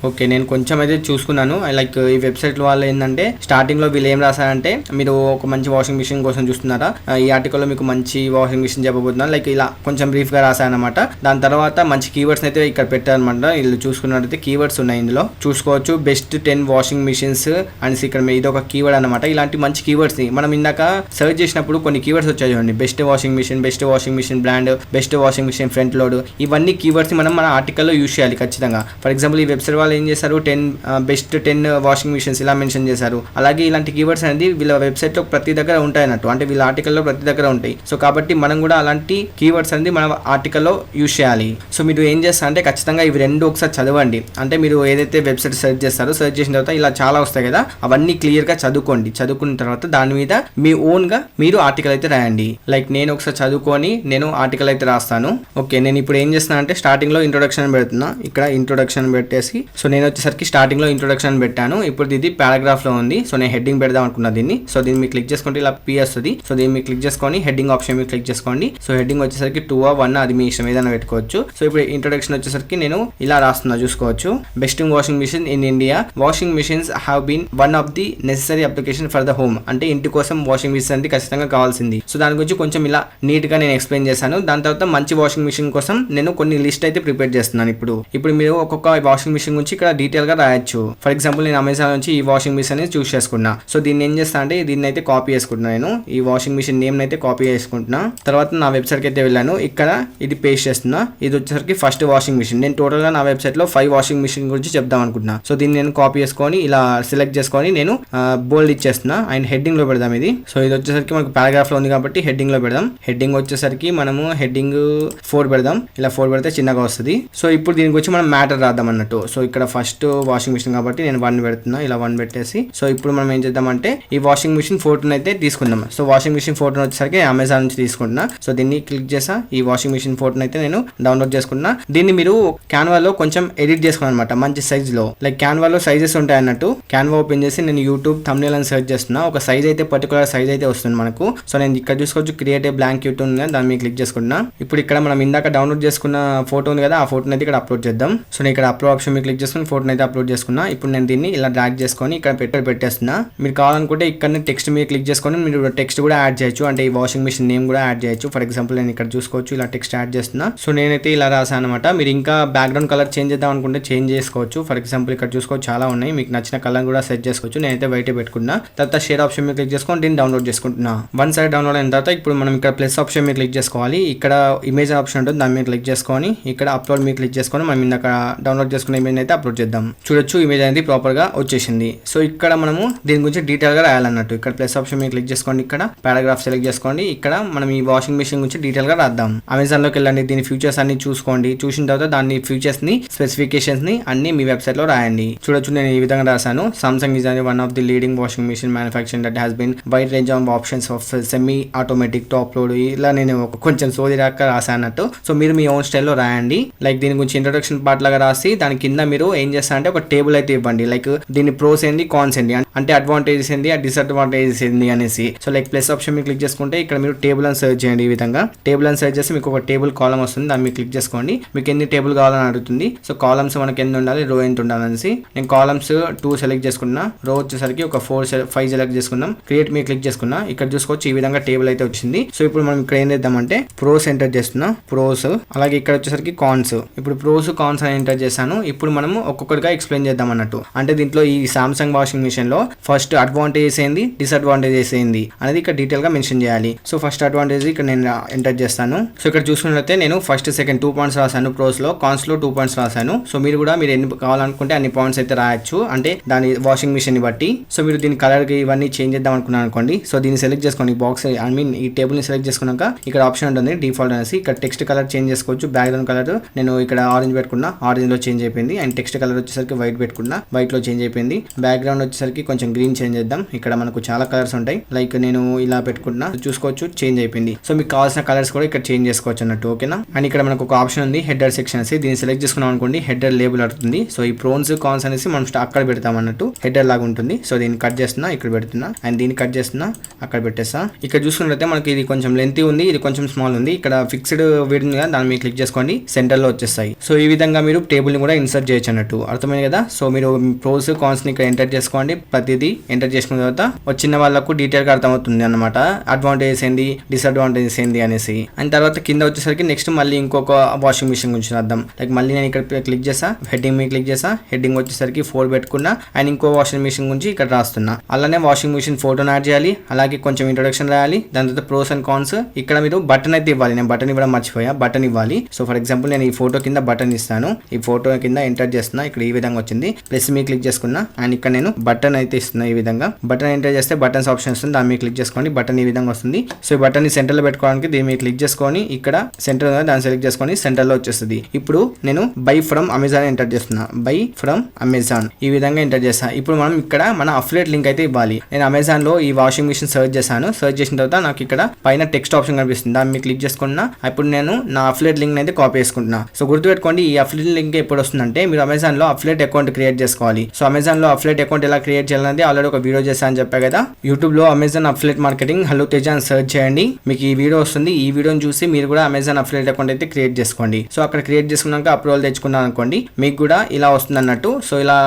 ఓకే నేను కొంచెం అయితే చూసుకున్నాను. లైక్ ఈ వెబ్సైట్ వాళ్ళు ఏంటంటే స్టార్టింగ్ లో వీళ్ళు ఏం రాశారంటే, మీరు ఒక మంచి వాషింగ్ మిషన్ కోసం చూస్తున్నారా, ఈ ఆర్టికల్ లో మీకు మంచి వాషింగ్ మిషన్ చెప్పబోతున్నారు, లైక్ ఇలా కొంచెం బ్రీఫ్ గా రాశారనమాట. దాని తర్వాత మంచి కీవర్డ్స్ అయితే ఇక్కడ పెట్టారనమాట. వీళ్ళు చూసుకున్నట్టయితే కీవర్డ్స్ ఉన్నాయి ఇందులో చూసుకోవచ్చు. బెస్ట్ 10 వాషింగ్ మిషన్స్ అని ఇక్కడ ఇది ఒక కీవర్డ్ అనమాట. ఇలాంటి మంచి కీవర్డ్స్ ని మనం ఇందాక సర్చ్ చేసినప్పుడు కొన్ని కీవర్డ్స్ వచ్చాయి చూడండి. Best washing machine brand, best washing machine front load, ఇవన్నీ కీవర్డ్స్ ని మనం మన ఆర్టికల్ లో యూజ్ చేయాలి ఖచ్చితంగా. ఫర్ ఎగ్జాంపుల్ ఈ వెబ్సైట్ వాళ్ళు ఏం చేశారు 10 బెస్ట్ 10 వాషింగ్ మిషన్స్ ఇలా మెన్షన్ చేశారు. అలాగే ఇలాంటి కీవర్డ్స్ అనేది వీళ్ళ వెబ్సైట్లో ప్రతి దగ్గర ఉంటాయి అన్నట్టు, అంటే వీళ్ళ ఆర్టికల్లో ప్రతి దగ్గర ఉంటాయి. సో కాబట్టి మనం కూడా అలాంటి కీవర్డ్స్ అనేది మన ఆర్టికల్లో యూజ్ చేయాలి. సో మీరు ఏం చేస్తారు అంటే ఖచ్చితంగా ఇవి రెండు ఒకసారి చదవండి. అంటే మీరు ఏదైతే వెబ్సైట్ సెర్చ్ చేస్తారో సెర్చ్ చేసిన తర్వాత ఇలా చాలా వస్తాయి కదా, అవన్నీ క్లియర్గా చదువుకోండి. చదువుకున్న తర్వాత దాని మీద మీ ఓన్గా మీరు ఆర్టికల్ అయితే రాయండి. లైక్ నేను ఒకసారి చదువుకొని నేను ఆర్టికల్ అయితే రాస్తాను. ఓకే, నేను ఇప్పుడు ఏం చేస్తున్నా అంటే స్టార్టింగ్లో ఇంట్రొడక్షన్ పెడుతున్నా. ఇక్కడ ఇంట్రొడక్షన్ పెట్టేసి సో నేను వచ్చేసరికి స్టార్టింగ్లో ఇంట్రొడక్షన్ పెట్టాను. ఇప్పుడు ఇది పారాగ్రాఫ్లో ఉంది. సో నేను హెడ్డింగ్ పెడదాం అనుకున్నా దీన్ని. సో దీన్ని మీరు క్లిక్ చేసుకుంటే ఇలా పి వస్తుంది. సో దీన్ని మీరు క్లిక్ చేసుకొని హెడ్డింగ్ ఆప్షన్ మీరు క్లిక్ చేసుకోండి. సో హెడ్డింగ్ వచ్చేసరికి 2 or 1 అది మీ ఇష్టం, ఏదైనా పెట్టుకోవచ్చు. సో ఇప్పుడు ఇంట్రొడక్షన్ వచ్చేసరికి నేను ఇలా రాస్తున్నా, చూసుకోవచ్చు. Best washing machine in India, washing machines have been one of the necessary application for the home. అంటే ఇంటి కోసం వాషింగ్ మిషన్ అంటే ఖచ్చితంగా కావాల్సింది. సో దాని గురించి కొంచెం ఇలా నీట్ గా నేను ఎక్స్ప్లెయిన్ చేశాను. దాని తర్వాత మంచి వాషింగ్ మిషన్ కోసం నేను కొన్ని లిస్ట్ అయితే ప్రిపేర్ చేస్తున్నాను. ఇప్పుడు మీరు ఒక్కొక్క వాషింగ్ మిషన్ గురించి ఇక్కడ డీటెయిల్ గా రాయొచ్చు. ఫర్ ఎగ్జాంపుల్ నేను అమెజాన్ నుంచి ఈ వాషింగ్ మిషన్ అనేది చూస్ చేసుకున్నా. సో దీన్ని ఏం చేస్తా అంటే దీన్ని అయితే కాపీ చేసుకుంటున్నా. నేను ఈ వాషింగ్ మిషన్ నేమ్ అయితే కాపీ చేసుకుంటున్నా. తర్వాత నా వెబ్సైట్ కి అయితే వెళ్ళాను. ఇక్కడ ఇది పేస్ట్ చేస్తున్నా. ఇది వచ్చేసరికి ఫస్ట్ వాషింగ్ మిషన్. నేను టోటల్ గా నా వెబ్సైట్ లో 5 వాషింగ్ మిషన్ గురించి చెప్దాం అనుకుంటున్నా. సో దీన్ని నేను కాపీ చేసుకొని ఇలా సెలెక్ట్ చేసుకొని నేను బోల్డ్ ఇచ్చేస్తున్నా. అండ్ హెడ్డింగ్ లో పెడదాం ఇది. సో ఇది వచ్చేసరికి మనకు పారాగ్రాఫ్ లో ఉంది కాబట్టి హెడ్డింగ్ లో పెడదాం. హెడ్డింగ్ వచ్చేసరికి మనము హెడ్డింగ్ 4 పెడదాం. ఇలా 4 పెడితే చిన్నగా వస్తుంది. సో ఇప్పుడు దీని గురించి మనం మ్యాటర్ రాద్దాం అన్నట్టు. సో ఇక్కడ ఫస్ట్ వాషింగ్ మిషన్ కాబట్టి నేను 1 పెడుతున్నా. ఇలా 1 పెట్టేసి సో ఇప్పుడు మనం ఏం చేద్దామంటే ఈ వాషింగ్ మిషన్ ఫోటోని అయితే తీసుకుందాం. సో వాషింగ్ మిషన్ ఫోటోని వచ్చేసరికి అమెజాన్ నుంచి తీసుకుంటున్నా. సో దీన్ని క్లిక్ చేసా. ఈ వాషింగ్ మిషన్ ఫోటోని అయితే నేను డౌన్లోడ్ చేసుకున్నా. దీన్ని మీరు క్యాన్వాలో కొంచెం ఎడిట్ చేసుకున్నాను అనమాట, మంచి సైజ్ లో. లైక్ క్యాన్వాలో సైజెస్ ఉంటాయి అన్నట్టు. క్యాన్వా ఓపెన్ చేసి నేను యూట్యూబ్ థంబ్నెయిల్ అని సెర్చ్ చేస్తున్నా. ఒక సైజ్ అయితే పర్టికులర్ సైజ్ అయితే వస్తుంది మనకు. సో నేను ఇక్కడ చూసుకోవచ్చు క్రియేట్ ఏ బ్లాంక్ యూట్యూబ్ ఉంది, దాన్ని మీరు క్లిక్ చేసుకున్నా. ఇప్పుడు ఇక్కడ మనం ఇందాక డౌన్లోడ్ చేసుకున్న ఫోటో ఉంది కదా, ఆ ఫోటోని అయితే ఇక్కడ అప్లోడ్ చేద్దాం. సో నేను ఇక్కడ అప్లోడ్ ఆప్షన్ మీరు క్లిక్ చేసుకుని ఫోటోని అయితే అప్లోడ్ చేసుకున్నా. ఇప్పుడు నేను దీన్ని ఇలా డ్రాగ్ చేసుకొని ఇక్కడ పెట్టేస్తున్నా. మీరు కావాలనుకుంటే ఇక్కడ టెక్స్ట్ మీరు క్లిక్ చేసుకొని మీరు టెక్స్ట్ కూడా యాడ్ చేయొచ్చు. అంటే ఈ వాషింగ్ మిషన్ నేమ్ కూడా యాడ్ చేయొచ్చు. ఫర్ ఎగ్జాంపుల్ నేను ఇక్కడ చూసుకోవచ్చు ఇలా టెక్స్ట్ యాడ్ చేస్తున్నా. సో నేనైతే ఇలా రాసాను అనమాట. మీరు ఇంకా బ్యాక్గ్రౌండ్ కలర్ చేంజ్ చేద్దాం అనుకుంటే చేంజ్ చేసుకోవచ్చు. ఫర్ ఎగ్జాంపుల్ ఇక్కడ చూసుకోవచ్చు చాలా ఉన్నాయి, మీకు నచ్చిన కలర్ కూడా సెట్ చేసుకోవచ్చు. నేనైతే వైట్ పెట్టుకున్నా. తర్వాత షేర్ ఆప్షన్ మీద క్లిక్ చేసుకొని దీన్ని డౌన్లోడ్ చేసుకుంటున్నా. వన్ సైడ్ డౌన్లోడ్ అయిన తర్వాత ఇప్పుడు మనం ఇక్కడ ప్లస్ ఆప్షన్ మీద క్లిక్ చేసుకోవాలి. ఇక్కడ ఇమేజ్ ఆప్షన్ ఉంటుంది, దాని మీద క్లిక్ చేసుకొని ఇక్కడ అప్లోడ్ మీద క్లిక్ చేసుకొని మనం ఇందాక డౌన్లోడ్ చేసుకున్న ఇమేజ్ అయితే అప్లోడ్ చేద్దాం. చూడొచ్చు ఇమేజ్ అనేది ప్రాపర్ గా వచ్చేసింది. సో ఇక్కడ మనము దీని గురించి డీటెయిల్ గా రాయాలన్నట్టు. ఇక్కడ ప్లస్ ఆప్షన్ మీద క్లిక్ చేసుకోండి. ఇక్కడ పారాగ్రాఫ్ సెలెక్ట్ చేసుకోండి. ఇక్కడ మనం ఈ వాషింగ్ మిషన్ గురించి డీటెయిల్ గా రాద్దాం. అమెజాన్ లోకి వెళ్ళండి, దీని ఫీచర్స్ అన్ని చూసుకోండి. చూసిన తర్వాత దాని ఫీచర్స్ ని స్పెసిఫికేషన్స్ ని అన్ని మీ వెబ్సైట్ లో రాయండి. చూడొచ్చు నేను ఈ విధంగా రాశాను. Samsung is one of the leading washing machine manufacturing that has been wide range of options of semi automatic top load. ఇలా నేను కొంచెం సోది రాక రాసానట్టు. సో మీరు మీ ఓన్ స్టైల్లో రాయండి. లైక్ దీని గురించి ఇంట్రొడక్షన్ పార్ట్ లాగా రాసి దాని కింద మీరు ఏం చేస్తారంటే ఒక టేబుల్ అయితే ఇవ్వండి. లైక్ దీని ప్రోస్ ఏంది, కాన్స్ ఏంది, అంటే అడ్వాంటేజెస్ ఏంది, డిసడ్వాంటేజెస్ ఏంది అనేసి. సో లైక్ ప్లస్ ఆప్షన్ మీరు క్లిక్ చేసుకుంటే ఇక్కడ మీరు టేబుల్ అని సెర్చ్ చేయండి. ఈ విధంగా టేబుల్ అని సెర్చ్ చేసి మీకు ఒక టేబుల్ కాలం వస్తుంది, దాన్ని మీరు క్లిక్ చేసుకోండి. మీకు ఎన్ని టేబుల్ కావాలని అడుగుతుంది. సో కాలమ్స్ మనకి ఎన్ని ఉండాలి, రో ఎంత ఉండాలనేసి నేను కాలమ్స్ 2 సెలెక్ట్ చేసుకున్నా. రో వచ్చేసరికి ఒక 5 సెలెక్ట్ చేసుకున్నాం. క్రియేట్ మీరు క్లిక్ చేసుకున్నా. ఇక్కడ చూసుకోవచ్చు ఈ విధంగా టేబుల్ అయితే వచ్చింది. సో ఇప్పుడు మనం ఇక్కడ ఏం చేద్దామంటే ప్రోస్ ఎంటర్ చేస్తున్నా, ప్రోస్. అలాగే ఇక్కడ వచ్చేసరికి కాన్స్. ఇప్పుడు ప్రోస్ కాన్స్ అని ఎంటర్ చేశాను. ఇప్పుడు మనము ఒక్కొక్కటిగా ఎక్స్ప్లెయిన్ చేద్దాం అన్నట్టు. అంటే దీంట్లో ఈ సామ్సంగ్ వాషింగ్ మిషన్ లో ఫస్ట్ అడ్వాంటేజెస్ ఏంది, డిసడ్వాంటేజెస్ ఏంది అనేది ఇక్కడ డీటెయిల్ గా మెన్షన్ చేయాలి. సో ఫస్ట్ అడ్వాంటేజ్ ఇక్కడ నేను ఎంటర్ చేస్తాను. సో ఇక్కడ చూసుకున్నట్లయితే నేను ఫస్ట్ సెకండ్ 2 పాయింట్స్ రాశాను. ప్రోస్ లో, కాన్స్ లో 2 పాయింట్స్ రాశాను. సో మీరు కూడా మీరు ఎన్ని కావాలనుకుంటే అన్ని పాయింట్స్ అయితే రాయొచ్చు, అంటే దాని వాషింగ్ మిషన్ ని బట్టి. సో మీరు దీని కలర్ ఇవన్నీ చేంజ్ చేద్దాం అనుకున్నాను అనుకోండి. సో దీన్ని సెలెక్ట్ చేసుకోండి. బాక్స్ ఈ టేబుల్ ని సెలెక్ట్ చేసుకున్నాక ఇక్కడ ఆప్షన్ ఉంటుంది డిఫాల్ట్ అనేసి. ఇక్కడ టెక్స్ట్ కలర్ చేంజ్ చేసుకోవచ్చు. బ్యాక్గ్రౌండ్ కలర్ నేను ఇక్కడ ఆరెంజ్ పెట్టుకున్నా, ఆరెంజ్ లో చేంజ్ అయిపోయింది. అండ్ టెక్స్ట్ కలర్ వచ్చేసరికి వైట్ పెట్టుకున్నా, వైట్ లో చేంజ్ అయిపోయింది. బ్యాక్గ్రౌండ్ వచ్చేసరికి కొంచెం గ్రీన్ చేంజ్ చేద్దాం. ఇక్కడ మనకు చాలా కలర్స్ ఉంటాయి. లైక్ నేను ఇలా పెట్టుకున్నా, చూసుకోవచ్చు చేంజ్ అయిపోయింది. సో మీకు కావాల్సిన కలర్స్ కూడా ఇక్కడ చేంజ్ చేసుకోవచ్చు అన్నట్టు. ఓకేనా. అండ్ ఇక్కడ మనకు ఒక ఆప్షన్ ఉంది హెడర్ సెక్షన్ అనేసి. దీన్ని సెలెక్ట్ చేసుకున్నాం అనుకోండి, హెడర్ లేబుల్ అడుగుతుంది. సో ఈ ప్రోన్స్ కాన్స్ అనేసి మనం అక్కడ పెడతాం అన్నట్టు. హెడర్ లాగా ఉంటుంది. సో దీన్ని కట్ చేస్తున్నా, ఇక్కడ పెడుతున్నా. అండ్ దీన్ని కట్ చేస్తున్నా, అక్కడ పెట్టేస్తా. ఇక్కడ చూసుకున్నట్లయితే మనకి ఇది కొంచెం లెంతీ ఉంది, ఇది కొంచెం స్మాల్ ఉంది. ఇక్కడ ఫిక్స్డ్ వీడ్ ఉంది కదా, దాన్ని మీరు క్లిక్ చేసుకోండి, సెంటర్ లో వచ్చేస్తాయి. సో ఈ విధంగా మీరు టేబుల్ ని కూడా ఇన్సర్ట్ చేయొచ్చు అన్నట్టు. అర్థమైంది కదా. సో మీరు ప్రోస్ కాన్స్ ని ఇక్కడ ఎంటర్ చేసుకోండి. ప్రతిదీ ఎంటర్ చేసుకున్న తర్వాత వచ్చిన వాళ్ళకు డీటెయిల్ గా అర్థమవుతుంది అన్నమాట. అడ్వాంటేజెస్ ఏంది, డిసడ్వాంటేజెస్ ఏంది అనేసి. అండ్ తర్వాత కింద వచ్చేసరికి నెక్స్ట్ మళ్ళీ ఇంకొక వాషింగ్ మిషన్ గురించి అర్థం. లైక్ మళ్ళీ నేను ఇక్కడ క్లిక్ చేసా, హెడ్డింగ్ మీద క్లిక్ చేసా. హెడ్డింగ్ వచ్చేసరికి 4 పెట్టుకున్నా. అండ్ ఇంకో వాషింగ్ మిషన్ గురించి ఇక్కడ రాస్తున్నా. అలానే వాషింగ్ మిషన్ ఫోటోని యాడ్ చేయాలి. అలాగే కొంచెం ఇంట్రొడక్షన్ రాయాలి. దాని తర్వాత ప్రోస్ అండ్ కాన్స్. ఇక్కడ మీరు బటన్ అయితే ఇవ్వాలి. నేను బటన్ ఇవ్వడం మర్చిపోయా, బటన్ ఇవ్వాలి. సో ఫర్ ఎగ్జాంపుల్ నేను ఈ ఫోటో కింద బటన్ ఇస్తాను. ఈ ఫోటో కింద ఎంటర్ చేస్తున్నా. ఇక్కడ ఈ విధంగా వచ్చింది. ప్లస్ మీద క్లిక్ చేసుకున్నా అండ్ ఇక్కడ నేను బటన్ అయితే ఇస్తున్నా. ఈ విధంగా బటన్ ఎంటర్ చేస్తే బటన్స్ ఆప్షన్ వస్తుంది. దాని మీద క్లిక్ చేసుకోండి. బటన్ ఈ విధంగా వస్తుంది. సో ఈ బటన్ ని సెంటర్ లో పెట్టుకోవడానికి దీని మీద క్లిక్ చేసుకొని ఇక్కడ సెంటర్ దాన్ని సెలెక్ట్ చేసుకొని సెంటర్ లో వచ్చేస్తుంది. ఇప్పుడు నేను బై ఫ్రమ్ అమెజాన్ ఎంటర్ చేస్తున్నా. బై ఫ్రమ్ అమెజాన్ ఈ విధంగా ఎంటర్ చేస్తా. ఇప్పుడు మనం ఇక్కడ మన అఫిలియేట్ లింక్ అయితే ఇవ్వాలి. నేను అమెజాన్ లో ఈ వాషింగ్ మిషన్ సర్చ్ చేశాను. సర్చ్ చేసిన తర్వాత నాకు ఇక్కడ పైన టెక్స్ట్ ఆప్షన్ కనిపిస్తుంది. దాన్ని మీద క్లిక్ చేసుకున్నా. ఇప్పుడు నేను నా అఫిలియేట్ లింక్ అయితే కాపీ చేసుకుంటున్నా. సో గుర్తుపెట్టుకోండి, ఈ అఫిలియేట్ లింక్ ఎప్పుడు వస్తుందంటే మీరు అమెజాన్ లో అఫిలియేట్ అకౌంట్ క్రియేట్ చేసుకోవాలి. సో అమెజాన్ లో అఫిలియేట్ అకౌంట్ ఎలా క్రియేట్ చేయాలనేది ఆల్రెడీ ఒక వీడియో చేశాను అని చెప్పా కదా. యూట్యూబ్ లో Amazon affiliate marketing hello Teja అని సర్చ్ చేయండి. మీకు ఈ వీడియో వస్తుంది. ఈ వీడియోని చూసి మీరు కూడా అమెజాన్ అఫిలియేట్ అకౌంట్ అయితే క్రియేట్ చేసుకోండి. సో అక్కడ క్రియేట్ చేసుకున్నాక అప్రూవల్ తెచ్చుకున్నాను అనుకోండి, మీకు కూడా ఇలా వస్తుంది అన్నట్టు. సో ఇలా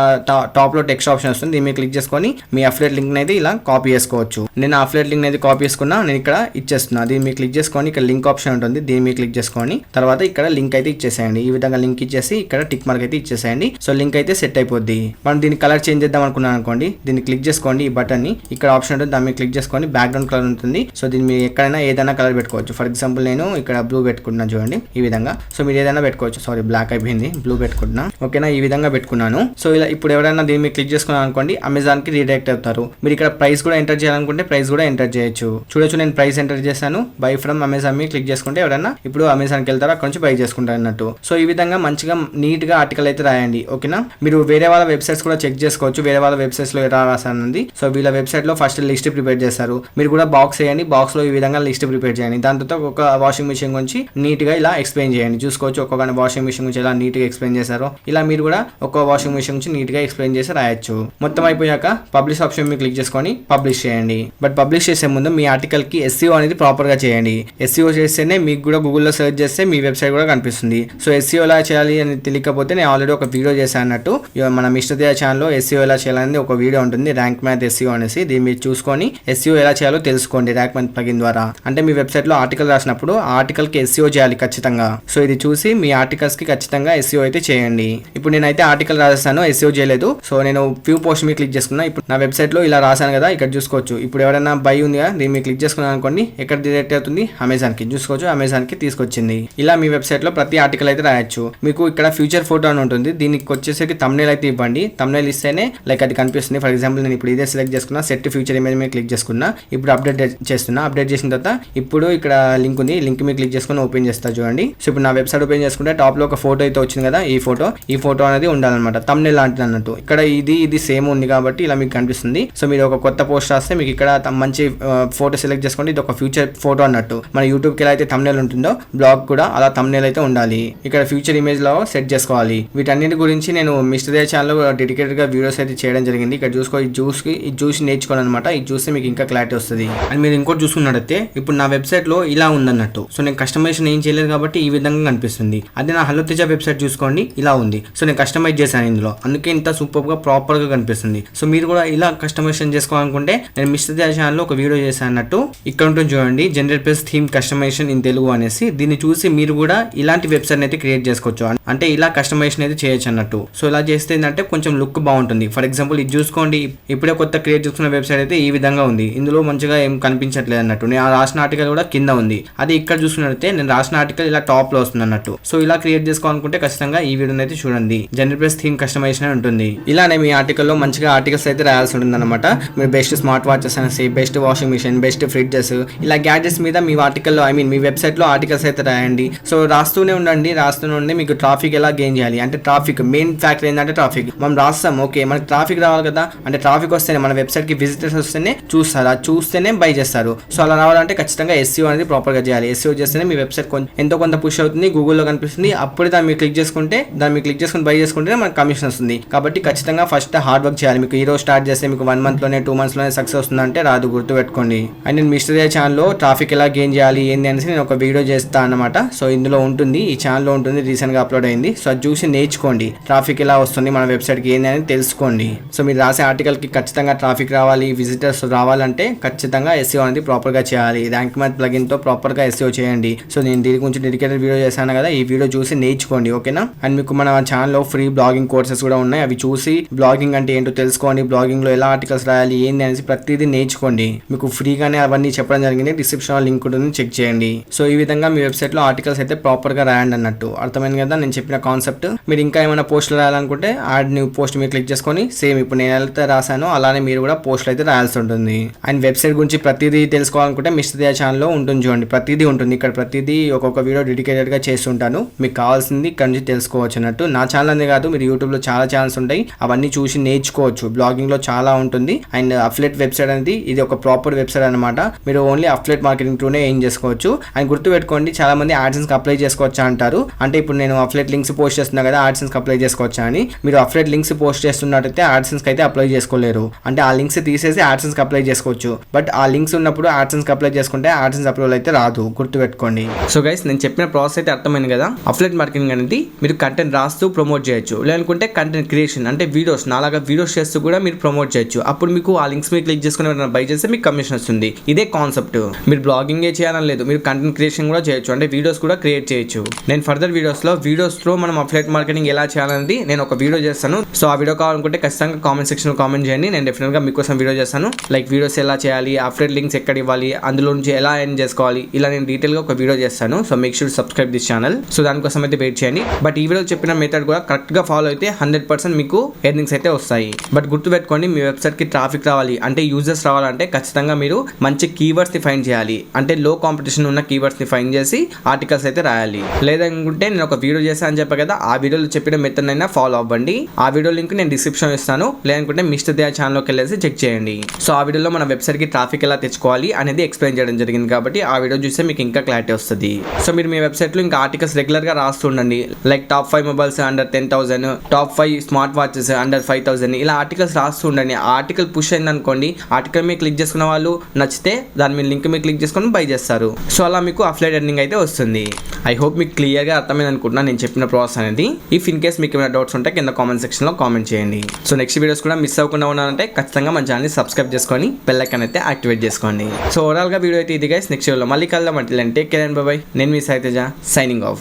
టాప్ లో టెక్స్ట్ ఆప్షన్ వస్తుంది. దీన్ని క్లిక్ చేసుకొని మీ అఫిలియేట్ లింక్ అయితే ఇలా కాపీ చేసుకోవచ్చు. నేను అఫిలియేట్ లింక్ అయితే కాపీ చేసుకున్నా. నేను ఇక్కడ ఇచ్చేస్తున్నా. దీన్ని మీరు క్లిక్ చేసుకొని ఇక్కడ లింక్ ఆప్షన్ ఉంటుంది. దీన్ని మీరు క్లిక్ చేసుకొని తర్వాత ఇక్కడ లింక్ అయితే ఇచ్చేసేయండి. ఈ విధంగా లింక్ ఇచ్చేసి ఇక్కడ టిక్ మార్క్ అయితే ఇచ్చేసేయండి. సో లింక్ అయితే సెట్ అయిపోద్ది. మనం దీన్ని కలర్ చేంజ్ చేద్దాం అనుకున్నాను అనుకోండి, దీన్ని క్లిక్ చేసుకోండి. ఈ బటన్ ని ఇక్కడ ఆప్షన్ ఉంటుంది. దాన్ని క్లిక్ చేసుకొని బ్యాక్గ్రౌండ్ కలర్ ఉంటుంది. సో దీన్ని మీరు ఎక్కడైనా ఏదైనా కలర్ పెట్టుకోవచ్చు. ఫర్ ఎగ్జాంపుల్ నేను ఇక్కడ బ్లూ పెట్టుకుంటున్నాను చూడండి ఈ విధంగా. సో మీరు ఏదైనా పెట్టుకోవచ్చు. సారీ బ్లాక్ అయిపోయింది, బ్లూ పెట్టుకుంటున్నా. ఓకేనా, ఈ విధంగా పెట్టుకున్నాను. సో ఇలా ఇప్పుడు ఎవరైనా దీన్ని మీరు క్లిక్ చేసుకున్నాను అనుకోండి, అమెజాన్ కి రీడైరెక్ట్ అవుతారు. మీరు ఇక్కడ ప్రైస్ కూడా ఎంటర్ చేయాలనుకుంటే ప్రైస్ కూడా ఎంటర్ చేయొచ్చు. చూడొచ్చు నేను ప్రైస్ ఎంటర్ చేశాను. బై ఫ్రమ్ అమెజాన్ మీద క్లిక్ చేసుకుంటే ఎవరైనా ఇప్పుడు అమెజాన్ కి వెళ్తారు, అక్కడ నుంచి బై చేసుకుంటారు అన్నట్టు. సో ఈ విధంగా మంచిగా నీట్ గా ఆర్టికల్ అయితే రాయండి. ఓకేనా, మీరు వేరే వాళ్ళ వెబ్సైట్స్ కూడా చెక్ చేసుకోవచ్చు. వేరే వాళ్ళ వెబ్సైట్స్ లో ఎలా రాసానంది. సో వీళ్ళ వెబ్సైట్ లో ఫస్ట్ లిస్ట్ ప్రిపేర్ చేస్తారు. మీరు కూడా బాక్స్ చేయండి. బాక్స్ లో ఈ విధంగా లిస్ట్ ప్రిపేర్ చేయండి. దాని తర్వాత ఒక వాషింగ్ మిషన్ గురించి నీట్ గా ఇలా ఎక్స్ప్లెయిన్ చేయండి. చూసుకోవచ్చు ఒక్కొక్క వాషింగ్ మిషన్ గురించి ఎలా నీట్ గా ఎక్స్ప్లెయిన్ చేశారో ఇలా మీరు కూడా ఒక వాషింగ్ మిషన్ గురించి నీట్ గా ఎక్స్ప్లెయిన్ చేసి రాయొచ్చు. మొత్తం అయిపోయాక పబ్లిష్ ఆప్షన్ మీద క్లిక్ చేసుకొని పబ్లిష్ చేయండి. బట్ పబ్లిష్ చేసే ముందు మీ ఆర్టికల్ కి SEO అనేది ప్రాపర్ గా చేయండి. SEO చేస్తేనే మీకు కూడా గూగుల్లో సెర్చ్ చేస్తే మీ వెబ్సైట్ కూడా కనిపిస్తుంది. సో SEO ఎలా చేయాలి అని తెలియకపోతే నేను ఆల్రెడీ ఒక వీడియో చేశాను అన్నట్టు. మన మిస్టర్ తేజ ఛానల్లో SEO ఎలా చేయాలని ఒక వీడియో ఉంటుంది, ర్యాంక్ మ్యాథ్ SEO అనేసి. దీన్ని మీరు చూసుకొని SEO ఎలా చేయాలో తెలుసుకోండి ర్యాంక్ మ్యాథ్ ప్లగిన్ ద్వారా. అంటే మీ వెబ్సైట్ లో ఆర్టికల్ రాసినప్పుడు ఆ ఆర్టికల్ కి SEO చేయాలి ఖచ్చితంగా. సో ఇది చూసి మీ ఆర్టికల్స్ కి ఖచ్చితంగా SEO అయితే చేయండి. ఇప్పుడు నేనైతే ఆర్టికల్ రాస్తాను, SEO చేయలేదు. సో నేను వ్యూ పోస్ట్ మీద క్లిక్ చేసుకున్నా. ఇప్పుడు నా వెబ్సైట్ లో ఇలా రాశాను కదా, ఇక్కడ చూసుకోవచ్చు. ఇప్పుడు ఎవరైనా బై ఉంది కదా, దీన్ని మీరు క్లిక్ చేసుకున్నాను అనుకోండి, ఎక్కడ డైరెక్ట్ అవుతుంది అమెజాన్ కి. చూసుకోవచ్చు అమెజాన్ కి తీసుకొచ్చింది. ఇలా మీ వెబ్సైట్ లో ప్రతి ఆర్టికల్ అయితే రాయొచ్చు. మీకు ఇక్కడ ఫ్యూచర్ ఫోటో అని ఉంటుంది. దీనికి వచ్చేసరికి thumbnail అయితే ఇవ్వండి. thumbnail ఇస్తేనే లైక్ అది కనిపిస్తుంది. ఫర్ ఎగ్జాంపుల్ నేను ఇప్పుడు ఇదే సెలెక్ట్ చేసుకున్నా, సెట్ ఫ్యూచర్ ఇమేజ్ మీద క్లిక్ చేసుకున్నా. ఇప్పుడు అప్డేట్ చేస్తున్నా. అప్డేట్ చేసిన తర్వాత ఇప్పుడు ఇక్కడ లింక్ ఉంది. లింక్ మీద క్లిక్ చేసుకుని ఓపెన్ చేస్తా చూడండి. సో ఇప్పుడు నా వెబ్సైట్ ఓపెన్ చేసుకుంటే టాప్ లో ఒక ఫోటో అయితే వచ్చింది కదా, ఈ ఫోటో అనేది ఉండాలన్నమాట. thumbnail లాంటిది అన్నట్టు. ఇక్కడ ఇది సేమ్ ఉంది కాబట్టి ఇలా మీకు కనిపిస్తుంది. సో మీరు ఒక కొత్త పోస్ట్ రాస్తే మీకు ఇక్కడ మంచి ఫోటో సెలెక్ట్ చేసుకోండి. ఇది ఒక ఫ్యూచర్ ఫోటో అన్నట్టు. మన యూట్యూబ్ కి ఎలా అయితే thumbnail ఉంటుందో బ్లాగ్ కూడా అలా thumbnail అయితే ఉండాలి. ఇక్కడ ఫ్యూచర్ ఇమేజ్ లో సెట్ చేసుకోవాలి. వీటన్నిటి గురించి నేను మిస్టర్ తేజ ఛానల్ లో డెడికేటెడ్ గా వీడియోస్ అయితే చేయడం జరిగింది. ఇక్కడ చూసుకో, ఈ జ్యూస్ నేర్చుకోండి అనమాట. ఇది చూస్తే మీకు ఇంకా క్లారిటీ వస్తుంది. అండ్ మీరు ఇంకోటి చూసుకున్నట్టయితే ఇప్పుడు నా వెబ్సైట్ లో ఇలా ఉందన్నట్టు. సో నేను కస్టమైజేషన్ ఏం చేయలేదు కాబట్టి ఈ విధంగా కనిపిస్తుంది. అదే నా హలో తేజ వెబ్సైట్ చూసుకోండి, ఇలా ఉంది. సో నేను కస్టమైజ్ చేశాను ఇందులో, అందుకే ఇంత సూపర్ గా ప్రాపర్ గా కనిపిస్తుంది. సో మీరు కూడా ఇలా కస్టమైజేషన్ చేసుకోవాలనుకుంటే నేను మిస్టర్ తేజ ఛానల్ లో ఒక వీడియో చేశాను అన్నట్టు. ఇక్కడ ఉంటుంది చూడండి, generate plus theme customization in Telugu అనేసి. దీన్ని చూసి మీరు కూడా ఇలాంటి వెబ్సైట్ అయితే క్రియేట్ చేసుకోవచ్చు. అంటే ఇలా కస్టమైజేషన్ అయితే చేయొచ్చు అన్నట్టు. సో ఇలా చేస్తే ఏంటంటే కొంచెం లుక్ బాగుంటుంది. ఫర్ ఎగ్జాంపుల్ ఇది చూసుకోండి, ఇప్పుడే కొత్త క్రియేట్ చేసుకున్న వెబ్సైట్ అయితే ఈ విధంగా ఉంది. ఇందులో మంచిగా ఏం కనిపించట్లేదు అన్నట్టు. నేను రాసిన ఆర్టికల్ కూడా కింద ఉంది. అది ఇక్కడ చూసుకున్నట్లయితే నేను రాసిన ఆర్టికల్ ఇలా టాప్ లో వస్తుంది అన్నట్టు. సో ఇలా క్రియేట్ చేసుకోవాలనుకుంటే ఖచ్చితంగా ఈ వీడియోని అయితే చూడండి. జనరేట్ ప్లస్ థీమ్ కస్టమైజేషన్ అని ఉంటుంది. ఇలానే మీ ఆర్టికల్లో మంచిగా ఆర్టికల్స్ అయితే రాయాల్సి ఉంటుంది అనమాట. మీరు బెస్ట్ స్మార్ట్ వాచెస్ అనేసి, best washing machine, best fridges, ఇలా గ్యాడ్జెట్స్ మీద మీ ఆర్టికల్లో మీ వెబ్సైట్ లో ఆర్టికల్స్ అయితే రాయండి. సో రాస్తూనే ఉండండి. మీకు ట్రాఫిక్ ఎలా గెయిన్ చేయాలి అంటే ట్రాఫిక్ మెయిన్ ఫ్యాక్టర్ ఏంటంటే ట్రాఫిక్. మనం రాస్తాం, ఓకే మనకి ట్రాఫిక్ రావాలి కదా, అంటే ట్రాఫిక్ వస్తేనే మన వెబ్సైట్ కి విజిటర్స్ వస్తేనే చూస్తారు, చూస్తేనే బై చేస్తారు. సో అలా రావాలంటే ఖచ్చితంగా SEO అనేది ప్రాపర్ గా చేయాలి. SEO చేస్తేనే మీ వెబ్సైట్ ఎంతో కొంత పుష్ అవుతుంది, గూగుల్లో కనిపిస్తుంది. అప్పుడే దాన్ని మీరు క్లిక్ చేసుకుని బై చేసుకుంటే మనకు కమిషన్ వస్తుంది. కాబట్టి ఖచ్చితంగా ఫస్ట్ హార్డ్ వర్క్ చేయాలి. మీకు ఈ రోజు స్టార్ట్ చేస్తే మీకు 1 month లోనే 2 months లోనే సక్సెస్ వస్తుందంటే రాదు, గుర్తు పెట్టుకోండి. అండ్ నేను మిస్టర్ తేజ ఛానల్లో ట్రాఫిక్ ఎలా గెయిన్ చేయాలి ఏంది అనేసి నేను ఒక వీడియో చేస్తాను అనమాట. సో ఇందులో ఉంటుంది, ఈ ఛానల్లో ఉంటుంది, రీసెంట్ గా అప్లోడ్ అయింది. సో అది చూసి నేర్చుకోండి. ట్రాఫిక్ ఎలా వస్తుంది మన వెబ్సైట్ కి ఏంది అనేది తెలుసుకోండి. సో మీరు రాసే ఆర్టికల్ కి ఖచ్చితంగా ట్రాఫిక్ రావాలి, విజిటర్స్ రావాలంటే ఖచ్చితంగా SEO అనేది ప్రాపర్ గా చేయాలి. ర్యాంక్ మ్యాథ్ ప్లగిన్ తో ప్రాపర్ గా SEO చేయండి. సో నేను దీని గురించి డెడికేటెడ్ వీడియో చేశాను కదా, ఈ వీడియో చూసి నేర్చుకోండి. ఓకేనా, అండ్ మీకు మన ఛానల్లో ఫ్రీ బ్లాగింగ్ కోర్సెస్ కూడా ఉన్నాయి. అవి చూసి బ్లాగింగ్ అంటే ఏంటో తెలుసుకోండి. బ్లాగింగ్ లో ఎలా ఆర్టికల్స్ రాయాలి ఏంది అనేసి ప్రతిదీ నేర్చుకోండి. మీకు ఫ్రీగానే అవన్నీ చెప్పడం జరిగింది. డిస్క్రిప్షన్ లో లింక్ ఉంటుంది, చెక్ చేయండి. సో ఈ విధంగా మీ వెబ్సైట్ లో ఆర్టికల్స్ అయితే ప్రాపర్ గా రాయండి అన్నట్టు. అర్థమైంది కదా నేను చెప్పిన కాన్సెప్ట్. మీరు ఇంకా ఏమైనా పోస్టులు రాయాలనుకుంటే యాడ్ న్యూ పోస్ట్ మీరు క్లిక్ చేసుకొని సేమ్ ఇప్పుడు నేను అయితే రాశాను అలానే మీరు కూడా పోస్టులు అయితే రాయాల్సి ఉంటుంది. అండ్ వెబ్సైట్ గురించి ప్రతిదీ తెలుసుకోవాలనుకుంటే మిస్టర్ దియా ఛానల్లో ఉంటుంది చూడండి, ప్రతిదీ ఉంటుంది. ఇక్కడ ప్రతిదీ ఒక్కొక్క వీడియో డెడికేటెడ్గా చేస్తుంటాను, మీకు కావాల్సింది ఇక్కడ నుంచి తెలుసుకోవచ్చు అన్నట్టు. నా ఛానల్ అనే కాదు, మీరు యూట్యూబ్లో చాలా ఛానల్స్ ఉంటాయి, అవన్నీ చూసి నేర్చుకోవచ్చు. బ్లాగింగ్లో చాలా ఉంటుంది. అండ్ అఫ్లెట్ వెబ్సైట్ అనేది ఇది ఒక ప్రాపర్ వెబ్సైట్ అనమాట. మీరు ఓన్లీ అఫ్లెట్ మార్కెటింగ్ త్రూనే ఏం చేసుకోవచ్చు. అండ్ గుర్తుపెట్టుకోండి, చాలా మంది యాడ్సెన్స్కి అప్లై చేసుకోవచ్చా అంటారు. అంటే ఇప్పుడు నేను అఫ్లెట్ లింక్స్ పోస్ట్ చేస్తున్నా కదా, యాడ్సెన్స్కి అప్లై చేసుకోవచ్చా అని. మీరు అఫ్లెట్ లింక్స్ పోస్ట్ చేస్తున్నట్టయితే యాడ్సెన్స్కి అయితే అప్లై చేసుకోలేరు. అంటే ఆ లింక్స్ తీసేసి యాడ్సెన్స్కి అప్లై చేసుకోవచ్చు. బట్ ఆ లింక్స్ ఉన్నప్పుడు యాడ్సెన్స్కి అప్లై చేసుకుంటే యాడ్సెన్స్ అప్రూవల్ అయితే రాదు, గుర్తుపెట్టుకోండి. సో గైస్, నేను చెప్పిన ప్రాసెస్ అయితే అర్థమైంది కదా. అఫ్లెట్ మార్కెటింగ్ అనేది మీరు కంటెంట్ రాస్తూ ప్రమోట్ చేయొచ్చు, లేదనుకుంటే కంటెంట్ క్రియేషన్ అంటే వీడియోస్ నాలాగా వీడియోస్ చేస్తూ కూడా మీరు ప్రమోట్ చేయొచ్చు. అప్పుడు మీకు ఆ లింక్స్ మీరు క్లిక్ చేసుకుని బై చేస్తే మీకు కమిషన్ వస్తుంది. ఇదే కాన్సెప్ట్. మీరు బ్లాగింగ్ చేయాలని లేదు, మీరు కంటెంట్ క్రియేషన్ కూడా చేయొచ్చు, అంటే వీడియోస్ కూడా క్రియేట్ చేయొచ్చు. నేను ఫర్దర్ వీడియోస్ తో మనం అఫ్లెట్ మార్కెటింగ్ ఎలా చేయాలనేది నేను ఒక వీడియో చేస్తాను. సో ఆ వీడియో కావాలనుకుంటే ఖచ్చితంగా కామెంట్ సెక్షన్ లో కామెంట్ చేయండి, నేను డెఫినెట్ గా మీకోసం వీడియో చేస్తాను. లైక్ వీడియోస్ ఎలా చేయాలి, అఫ్లెట్ లింక్స్ ఎక్కడ ఇవ్వాలి, అందులో నుంచి ఎలా ఎర్న్ చేసుకోవాలి, ఇలా నేను డీటెయిల్ గా ఒక వీడియో చేస్తాను. So make sure subscribe this channel. So దానికోసం అయితే వెయిట్ చేయండి. బట్ ఈ వీడియో చెప్పిన మెథడ్ కూడా కరెక్ట్ గా ఫాలో అయితే 100% మీకు ఎర్నింగ్స్ అయితే వస్తాయి. బట్ గుర్తుపెట్టుకోండి, మీ వెబ్సైట్ కి ట్రాఫిక్ రావాలి అంటే యూజర్స్ రావాలంటే ఖచ్చితంగా మీరు మంచి కీవర్డ్స్ ని ఫైండ్ చేయాలి. అంటే లో కాంపిటీషన్ ఉన్న కీవర్డ్స్ ని ఫైండ్ చేసి ఆర్టికల్స్ అయితే రాయాలి. లేదనుకుంటే నేను ఒక వీడియో చేశాను అని చెప్పా కదా, ఆ వీడియోలో చెప్పిన మెథడ్ అయినా ఫాలో అవ్వండి. ఆ వీడియో లింక్ నేను డిస్క్రిప్షన్ ఇస్తాను, లేదనుకుంటే మిస్టర్ దియా ఛానల్లోకి వెళ్ళేసి చెక్ చేయండి. సో ఆ వీడియోలో మన వెబ్సైట్ కి ట్రాఫిక్ ఎలా తెచ్చుకోవాలి అనేది ఎక్స్ప్లెయిన్ చేయడం జరిగింది కాబట్టి ఆ వీడియో చూస్తే మీకు ఇంకా క్లారిటీ వస్తుంది. సో మీరు మీ వెబ్సైట్ లో ఇంకా ఆర్టికల్స్ రెగ్యులర్ గా రాస్తుండండి. Like top 5 mobiles under 10,000, top 5 smart watches under 5,000, ఇలా ఆర్టికల్స్ రాస్తుండండి. ఆ ఆర్టికల్ పుష్ అయింది అనుకోండి, ఆర్టికల్ మీరు క్లిక్ చేసుకున్న వాళ్ళు నచ్చితే దాని మీద లింక్ మీరు క్లిక్ చేసుకొని బై చేస్తారు. సో అలా మీకు అఫ్లైట్ ఎర్నింగ్ అయితే వస్తుంది. ఐ హోప్ మీకు క్లియర్ గా అర్థమైంది అనుకుంటున్నా నేను చెప్పిన ప్రాసెస్ అనేది. ఇఫ్ ఇన్ కేస్ మీకు ఏమైనా డౌట్స్ ఉంటే కింద కామెంట్ సెక్షన్ లో కామెంట్ చేయండి. సో నెక్స్ట్ వీడియోస్ కూడా మిస్ అవ్వకుండా ఉన్నారంటే ఖచ్చితంగా మన ఛానల్ సబ్స్క్రైబ్ చేసుకొని బెల్ ఐకాన్ అయితే యాక్టివేట్ చేసుకోండి. సో ఓవరాల్ గా వీడియో అయితే ఇది గైస్. నెక్స్ట్ వీడియోలో మళ్ళీ కలుద్దాం. అంటే take care and by by. నేను మీ సాయి తేజ, సైనింగ్ ఆఫ్.